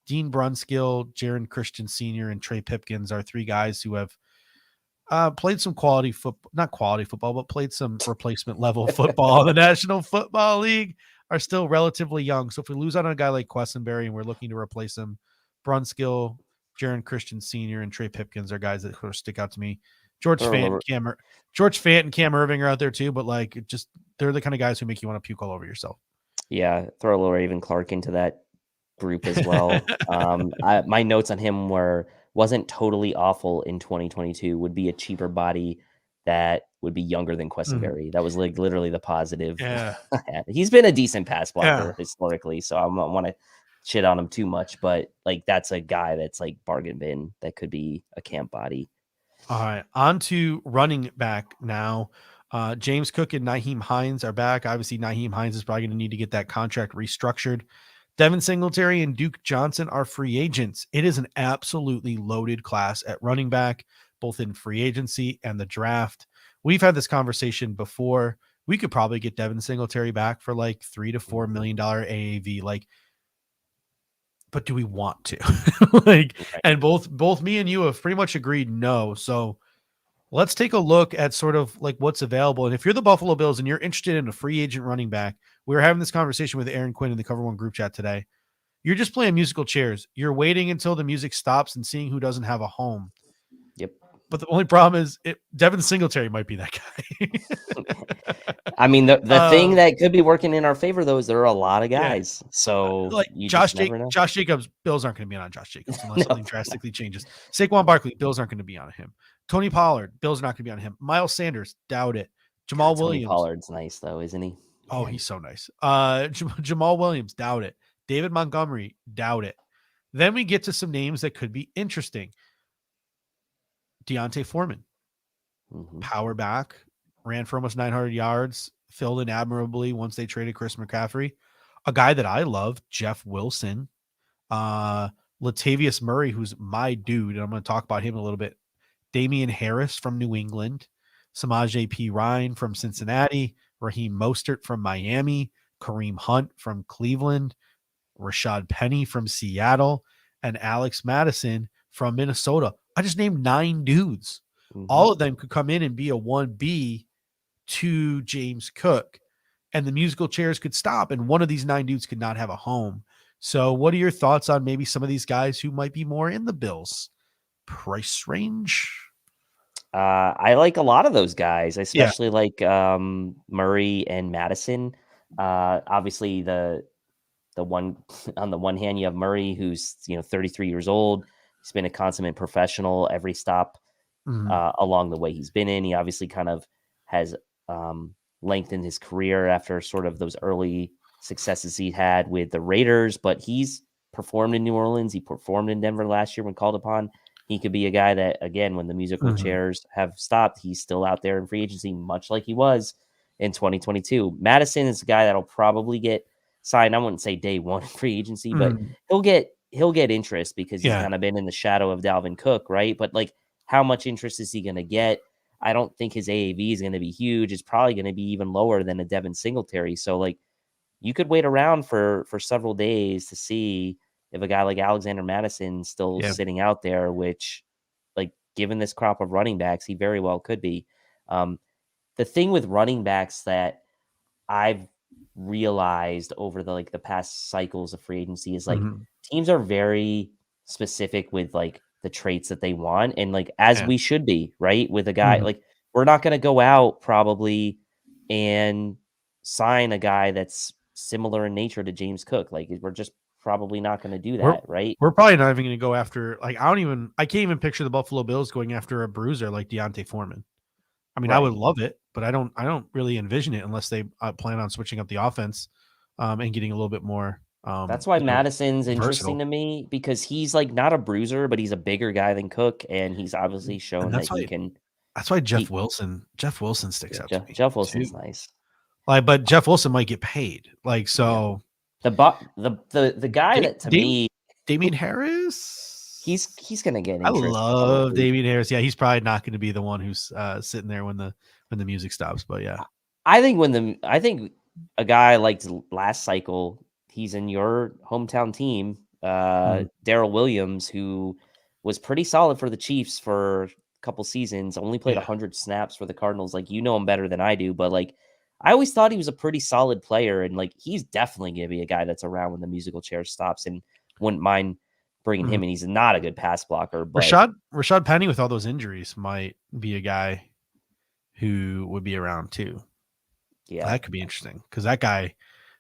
Dean Brunskill, Jaron Christian Sr., and Trey Pipkins are three guys who have played some quality football, not quality football, but played some replacement level football in the National Football League, are still relatively young. So if we lose out on a guy like Quessenberry and we're looking to replace him, Brunskill, Jaron Christian Sr., and Trey Pipkins are guys that sort of stick out to me. George Fant and Cam Irving are out there too, but like just they're the kind of guys who make you want to puke all over yourself. Yeah, throw a little Raven Clark into that group as well. My notes on him wasn't totally awful in 2022. Would be a cheaper body that would be younger than Quessenberry. That was like literally the positive. Yeah. He's been a decent pass blocker historically, so I don't want to shit on him too much, but like that's a guy that's like bargain bin that could be a camp body. All right, on to running back now. James Cook and Nyheim Hines are back. Obviously, Nyheim Hines is probably going to need to get that contract restructured. Devin Singletary and Duke Johnson are free agents. It is an absolutely loaded class at running back, both in free agency and the draft. We've had this conversation before. We could probably get Devin Singletary back for like $3 to $4 million AAV. Like, but do we want to? Like, and both me and you have pretty much agreed no. So let's take a look at sort of like what's available. And if you're the Buffalo Bills and you're interested in a free agent running back, we were having this conversation with Aaron Quinn in the Cover One group chat today. You're just playing musical chairs. You're waiting until the music stops and seeing who doesn't have a home. Yep. But the only problem is Devin Singletary might be that guy. I mean, the thing that could be working in our favor, though, is there are a lot of guys. So like Josh Jacobs, Bills aren't going to be on Josh Jacobs unless something drastically changes. Saquon Barkley, Bills aren't going to be on him. Tony Pollard, Bills are not going to be on him. Miles Sanders, doubt it. Jamal Williams. Tony Pollard's nice, though, isn't he? Oh, he's so nice. Jamal Williams, doubt it. David Montgomery, doubt it. Then we get to some names that could be interesting. Deontay Foreman, power back, ran for almost 900 yards, filled in admirably once they traded Chris McCaffrey. A guy that I love, Jeff Wilson, Latavius Murray, who's my dude, and I'm going to talk about him a little bit. Damian Harris from New England, Samaje P. Ryan from Cincinnati, Raheem Mostert from Miami, Kareem Hunt from Cleveland, Rashad Penny from Seattle, and Alex Madison from Minnesota. I just named 9 dudes. All of them could come in and be a 1B to James Cook, and the musical chairs could stop, and one of these 9 dudes could not have a home. So what are your thoughts on maybe some of these guys who might be more in the Bills price range? I like a lot of those guys, especially like Murray and Madison. Obviously the one on the one hand, you have Murray, who's 33 years old. He's been a consummate professional every stop along the way he's been in. He obviously kind of has lengthened his career after sort of those early successes he had with the Raiders, but he's performed in New Orleans. He performed in Denver last year when called upon. He could be a guy that, again, when the musical chairs have stopped, he's still out there in free agency, much like he was in 2022. Madison is a guy that'll probably get signed. I wouldn't say day one in free agency, but he'll get interest because he's kind of been in the shadow of Dalvin Cook, right? But like, how much interest is he going to get? I don't think his AAV is going to be huge. It's probably going to be even lower than a Devin Singletary. So like, you could wait around for several days to see if a guy like Alexander Madison still sitting out there, which, like, given this crop of running backs, he very well could be. The thing with running backs that I've realized over the past cycles of free agency is like teams are very specific with like the traits that they want, and like as we should be, right? With a guy like, we're not going to go out probably and sign a guy that's similar in nature to James Cook. Like, we're just probably not going to do We're that, right? we're probably not even going to go after I can't even picture the Buffalo Bills going after a bruiser like Deontay Foreman. I mean, I would Right. love it, but I don't really envision it unless they plan on switching up the offense and getting a little bit more That's why Madison's interesting versatile. to me because he's like not a bruiser, but he's a bigger guy than Cook, and he's obviously And shown that that's he why can. Jeff He Wilson sticks yeah, out to me Jeff too. Wilson's nice. Like, but Jeff Wilson might get paid. Like, Yeah, so the guy that to me Damian Harris. he's gonna get I interest love probably. Damian Harris. Yeah, he's probably not going to be the one who's sitting there when the music stops. But yeah, I think a guy like last cycle, he's in your hometown team, Mhm. Daryl Williams, who was pretty solid for the Chiefs for a couple seasons, only played Yeah. 100 snaps for the Cardinals. Like, you know him better than I do, but like, I always thought he was a pretty solid player, and like, he's definitely going to be a guy that's around when the musical chair stops, and wouldn't mind bringing him. Mhm. And he's not a good pass blocker, but Rashad Penny with all those injuries might be a guy who would be around too. yeah, That could be interesting because that guy,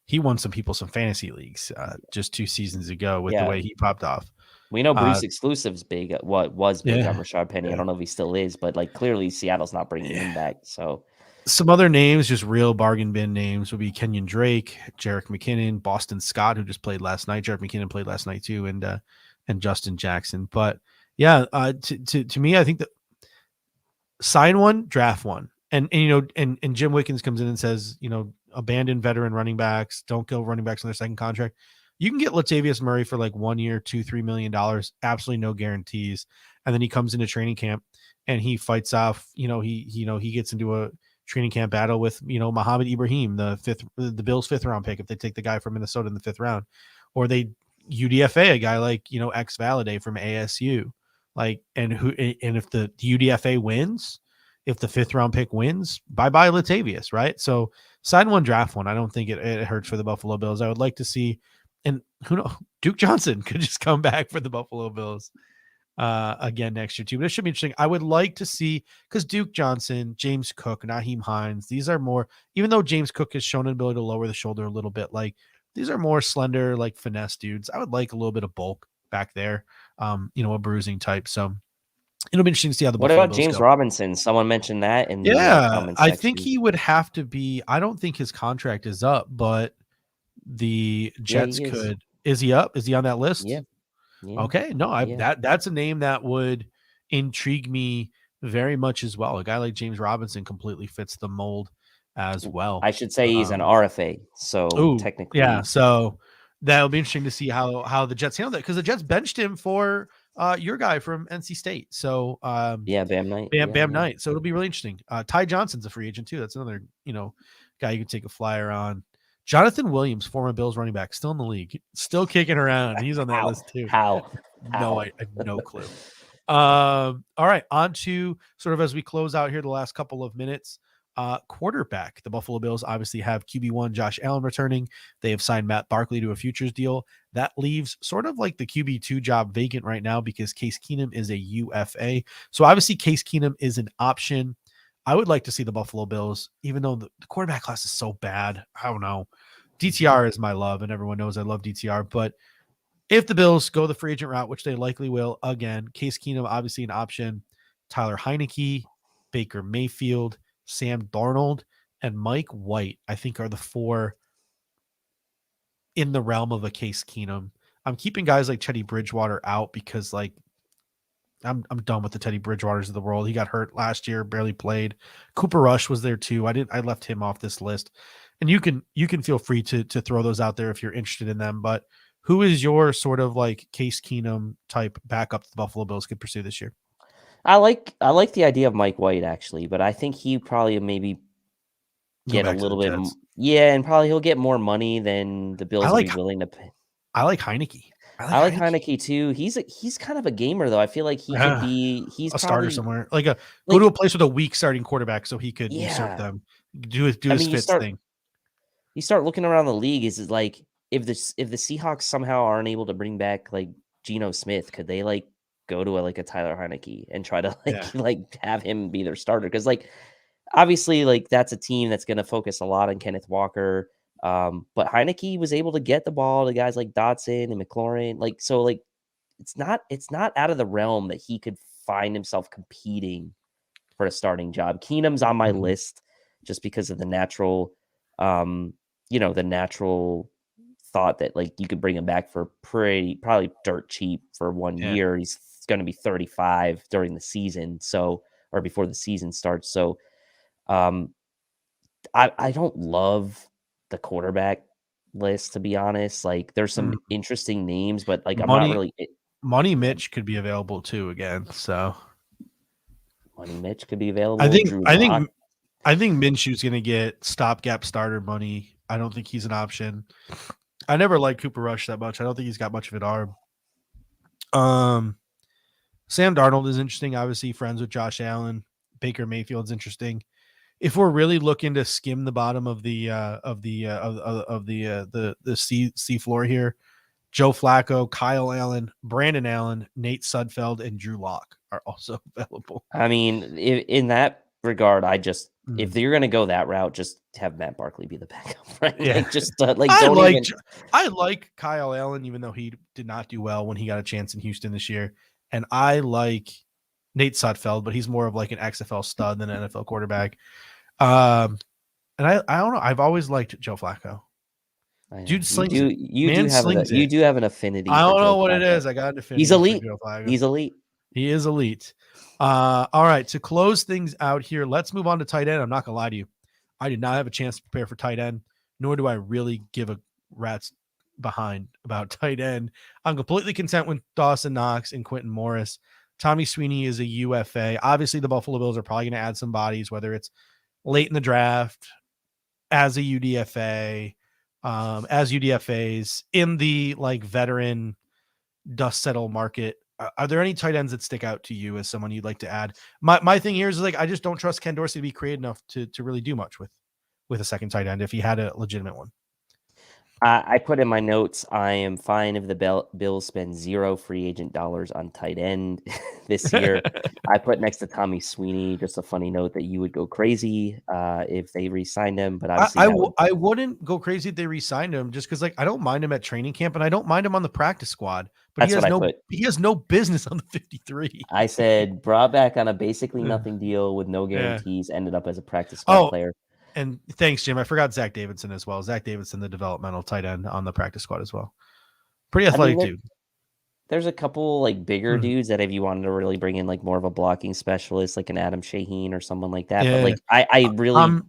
he won some people some fantasy leagues just 2 seasons ago with the yeah. way he popped off. We know Uh, Bruce Exclusive's big. What was big on yeah, Rashad Penny. I yeah, don't know if he still is, but like clearly Seattle's not bringing yeah. him back. So Some other names, just real bargain bin names, would be Kenyon Drake, Jarek McKinnon, Boston Scott, who just played last night. Jarek McKinnon played last night too, and Justin Jackson. But yeah, to me, I think that sign one, draft one, and Jim Wickens comes in and says, abandon veteran running backs, don't go running backs on their second contract. You can get Latavius Murray for like 1 year, $2-3 million, absolutely no guarantees, and then he comes into training camp and he fights off. He gets into a training camp battle with Muhammad Ibrahim, the Bills' fifth round pick, if they take the guy from Minnesota in the fifth round, or they UDFA a guy like X Valade from ASU. Like, and if the UDFA wins, if the fifth round pick wins, bye Latavius, right? So sign one, draft one. I don't think it hurts for the Buffalo Bills. I would like to see, and who knows, Duke Johnson could just come back for the Buffalo Bills again next year too. But it should be interesting. I would like to see, because Duke Johnson, James Cook, Naheem Hines, these are more, even though James Cook has shown an ability to lower the shoulder a little bit, like these are more slender, like finesse dudes. I would like a little bit of bulk back there, a bruising type. So it'll be interesting to see how the what Buffalo about Bills James go. Robinson? Someone mentioned that in the Yeah, comment I think section. he would have to be. I don't think his contract is up, but the Yeah, Jets he is. could. Is he up? Is he on that Yeah, list? yeah, Okay, no, yeah. that's a name that would intrigue me very much as well. A guy like James Robinson completely fits the mold as well. I should say he's an Um, RFA, so oh, yeah. technically, So that'll be interesting to see how the Jets handle that, because the Jets benched him for your guy from NC State. So yeah, Bam Knight. Yeah, Bam yeah. Knight. So it'll be really interesting. Ty Johnson's a free agent too. That's another guy you can take a flyer on. Jonathan Williams, former Bills running back, still in the league, still kicking around. He's on that How? list too. How? No, How? I have no clue. All right, on to sort of as we close out here the last couple of minutes. Quarterback. The Buffalo Bills obviously have QB1 Josh Allen returning. They have signed Matt Barkley to a futures deal. That leaves sort of like the QB2 job vacant right now because Case Keenum is a UFA. So obviously Case Keenum is an option. I would like to see the Buffalo Bills, even though the quarterback class is so bad. I don't know. DTR is my love, and everyone knows I love DTR, but if the Bills go the free agent route, which they likely will, again, Case Keenum, obviously an option. Tyler Heineke, Baker Mayfield, Sam Darnold, and Mike White, I think, are the four in the realm of a Case Keenum. I'm keeping guys like Teddy Bridgewater out because, like, I'm done with the Teddy Bridgewaters of the world. He got hurt last year, barely played. Cooper Rush was there too. I left him off this list. And you can feel free to throw those out there if you're interested in them. But who is your sort of like Case Keenum type backup the Buffalo Bills could pursue this year? I like the idea of Mike White actually, but I think he probably maybe Go get a back to the little bit, Jets. yeah, and probably he'll get more money than the I Bills will be like willing to pay. I like Heineke. I like I like Heineke. Heineke too. He's kind of a gamer though. I feel like he could Yeah, be. He's a starter probably somewhere. Like go to like a place with a weak starting quarterback so he could usurp yeah. them. Do I his mean, Fitz thing. you start looking around the league. Is like if the Seahawks somehow aren't able to bring back like Geno Smith, could they like go to a Tyler Heineke and try to Yeah. like have him be their starter? Because like obviously like that's a team that's going to focus a lot on Kenneth Walker. But Heineke was able to get the ball to guys like Dotson and McLaurin. It's not out of the realm that he could find himself competing for a starting job. Keenum's on my list just because of the natural, the natural thought that like you could bring him back for probably dirt cheap for 1 year. He's going to be 35 during the season, or before the season starts. So, I don't love the quarterback list, to be honest. Like, there's some interesting names, but like I'm not really. Money Mitch could be available too again. So Money Mitch could be available. I think Drew I Lock. think I think Minshew's going to get stopgap starter money. I don't think he's an option. I never liked Cooper Rush that much. I don't think he's got much of an arm. Sam Darnold is interesting. Obviously, friends with Josh Allen. Baker Mayfield's interesting. If we're really looking to skim the bottom of the sea floor here, Joe Flacco, Kyle Allen, Brandon Allen, Nate Sudfeld, and Drew Lock are also available. I mean, in that regard, if you're going to go that route, just have Matt Barkley be the backup, right? Yeah. I like Kyle Allen, even though he did not do well when he got a chance in Houston this year. And I like Nate Sudfeld, but he's more of like an XFL stud than an NFL quarterback. And I don't know. I've always liked Joe Flacco. Dude slings it. You do have an affinity. I don't know what it is. I got an affinity. He's elite. For Joe Flacco. He's elite. He is elite. All right. To close things out here, let's move on to tight end. I'm not gonna lie to you. I did not have a chance to prepare for tight end, nor do I really give a rat's behind about tight end. I'm completely content with Dawson Knox and Quentin Morris. Tommy Sweeney is a UFA. Obviously, the Buffalo Bills are probably going to add some bodies, whether it's late in the draft, as a UDFA, as UDFAs, in the like veteran dust settle market. Are there any tight ends that stick out to you as someone you'd like to add? My thing here is like I just don't trust Ken Dorsey to be creative enough to really do much with a second tight end if he had a legitimate one. I put in my notes, I am fine if the Bills spend $0 free agent dollars on tight end this year. I put next to Tommy Sweeney just a funny note that you would go crazy if they re-signed him. But obviously I wouldn't go crazy if they re-signed him just because like I don't mind him at training camp and I don't mind him on the practice squad. But he has no business on the 53. I said brought back on a basically nothing deal with no guarantees, ended up as a practice squad player. And thanks, Jim. I forgot Zach Davidson as well. Zach Davidson, the developmental tight end on the practice squad as well. Pretty athletic dude. There's a couple like bigger dudes that if you wanted to really bring in like more of a blocking specialist, like an Adam Shaheen or someone like that. Yeah. But like I really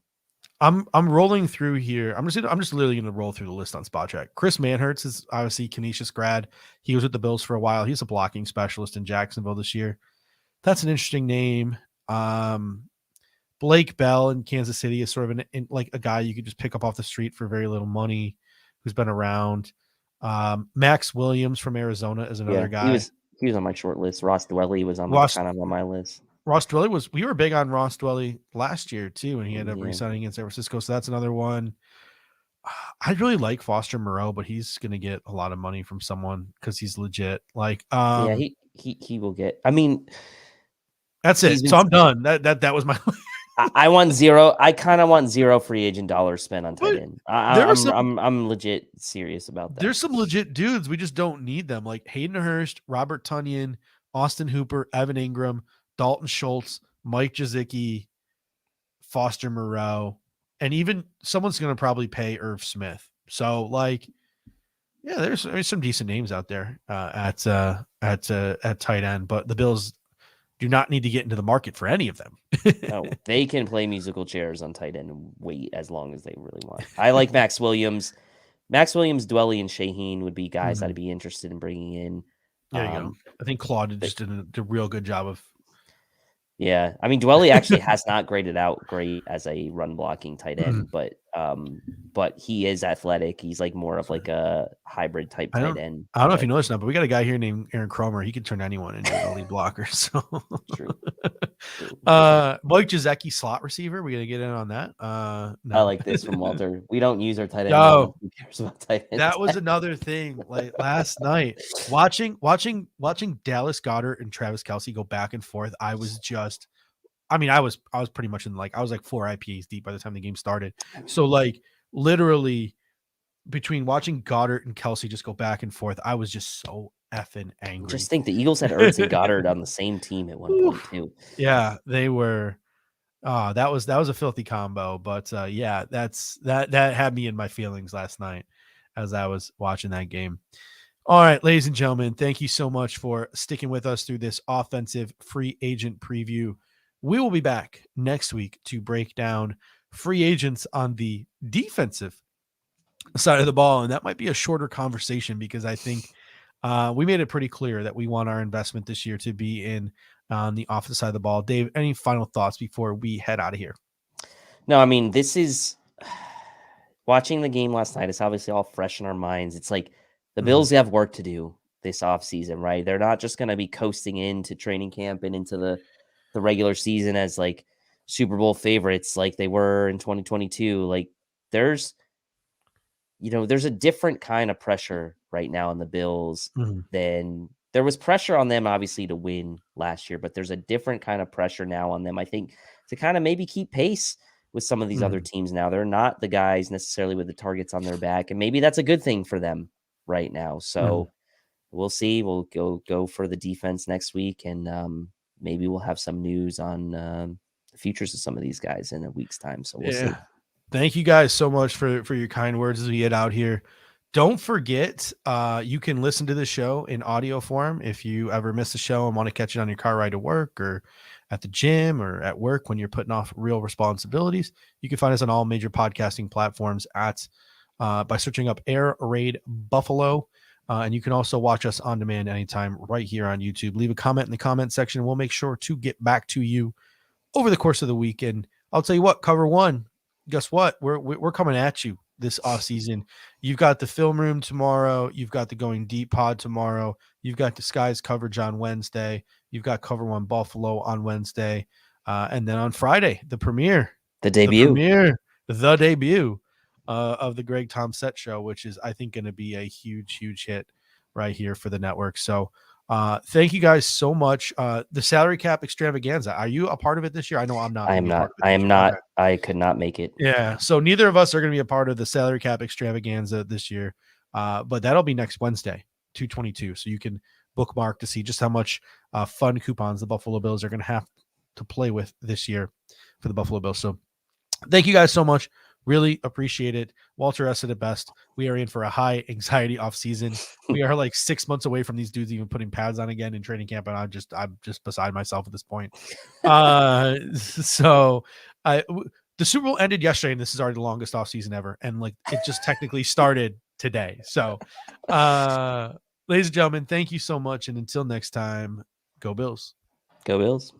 I'm rolling through here. I'm just literally gonna roll through the list on Spot Check. Chris Manhertz is obviously Canisius grad. He was with the Bills for a while. He's a blocking specialist in Jacksonville this year. That's an interesting name. Blake Bell in Kansas City is sort of like a guy you could just pick up off the street for very little money, who's been around. Max Williams from Arizona is another guy. He was on my short list. Ross Dwelley was on my list. Ross Dwelley we were big on Ross Dwelley last year too, and he ended up re-signing in San Francisco. So that's another one. I really like Foster Moreau, but he's going to get a lot of money from someone because he's legit. Like, he will get. I mean, that's it. So I'm done. That was my. I want zero. I kind of want $0 free agent dollars spent on tight end. I'm legit serious about that. There's some legit dudes. We just don't need them. Like Hayden Hurst, Robert Tonyan, Austin Hooper, Evan Ingram, Dalton Schultz, Mike Gesicki, Foster Moreau, and even someone's going to probably pay Irv Smith. So like, yeah, there's some decent names out there at tight end, but the Bills do not need to get into the market for any of them. No, they can play musical chairs on tight end and wait as long as they really want. I like Max Williams. Dwelley, and Shaheen would be guys I'd be interested in bringing in. There you go. I think Claude just did a real good job of. Yeah, I mean Dwelley actually has not graded out great as a run blocking tight end, but he is athletic. He's like more of like a hybrid type tight end. I don't know if you know this now, but we got a guy here named Aaron Cromer. He can turn anyone into an elite blocker. So true. Mike Gesicki, slot receiver. We gonna get in on that. No. I like this from Walter. We don't use our tight end. No, who cares about tight ends? That was another thing. Like last night, watching Dallas Goedert and Travis Kelce go back and forth. I was pretty much in I was like 4 IPAs deep by the time the game started. So like literally between watching Goddard and Kelsey just go back and forth, I was just so effing angry. Just think the Eagles had Ertz and Goddard on the same team at one point too. Yeah, they were. That was a filthy combo. But yeah, that had me in my feelings last night as I was watching that game. All right, ladies and gentlemen, thank you so much for sticking with us through this offensive free agent preview. We will be back next week to break down free agents on the defensive side of the ball. And that might be a shorter conversation because I think we made it pretty clear that we want our investment this year to be in on the offensive side of the ball. Dave, any final thoughts before we head out of here? No, I mean, this is watching the game last night. It's obviously all fresh in our minds. It's like the Bills have work to do this offseason, right? They're not just going to be coasting into training camp and into the regular season as like Super Bowl favorites like they were in 2022. Like there's a different kind of pressure right now on the Bills than there was pressure on them, obviously, to win last year, but there's a different kind of pressure now on them, I think, to kind of maybe keep pace with some of these other teams now. They're not the guys necessarily with the targets on their back, and maybe that's a good thing for them right now. So we'll see. We'll go for the defense next week, and maybe we'll have some news on the futures of some of these guys in a week's time. So we'll see. Thank you guys so much for your kind words as we get out here. Don't forget, you can listen to the show in audio form if you ever miss the show and want to catch it on your car ride to work or at the gym or at work when you're putting off real responsibilities. You can find us on all major podcasting platforms by searching up Air Raid Buffalo. And you can also watch us on demand anytime right here on YouTube. Leave a comment in the comment section. We'll make sure to get back to you over the course of the week. And I'll tell you what, cover one. Guess what? We're coming at you this offseason. You've got the film room tomorrow. You've got the Going Deep pod tomorrow. You've got Disguise coverage on Wednesday. You've got Cover One Buffalo on Wednesday. And then on Friday, the premiere. The debut of the Greg Tom Set Show, which is, I think, going to be a huge, huge hit right here for the network. So thank you guys so much. The salary cap extravaganza. Are you a part of it this year? I know I'm not. I am not. I am not. Okay. I could not make it. Yeah. So neither of us are going to be a part of the salary cap extravaganza this year. But that'll be next Wednesday, 2/22. So you can bookmark to see just how much fun coupons the Buffalo Bills are going to have to play with this year for the Buffalo Bills. So thank you guys so much. Really appreciate it. Walter S. said it best. We are in for a high anxiety off season. We are like 6 months away from these dudes even putting pads on again in training camp, and I'm just beside myself at this point. So the Super Bowl ended yesterday, and this is already the longest off season ever, and like it just technically started today. So, ladies and gentlemen, thank you so much, and until next time, go Bills. Go Bills.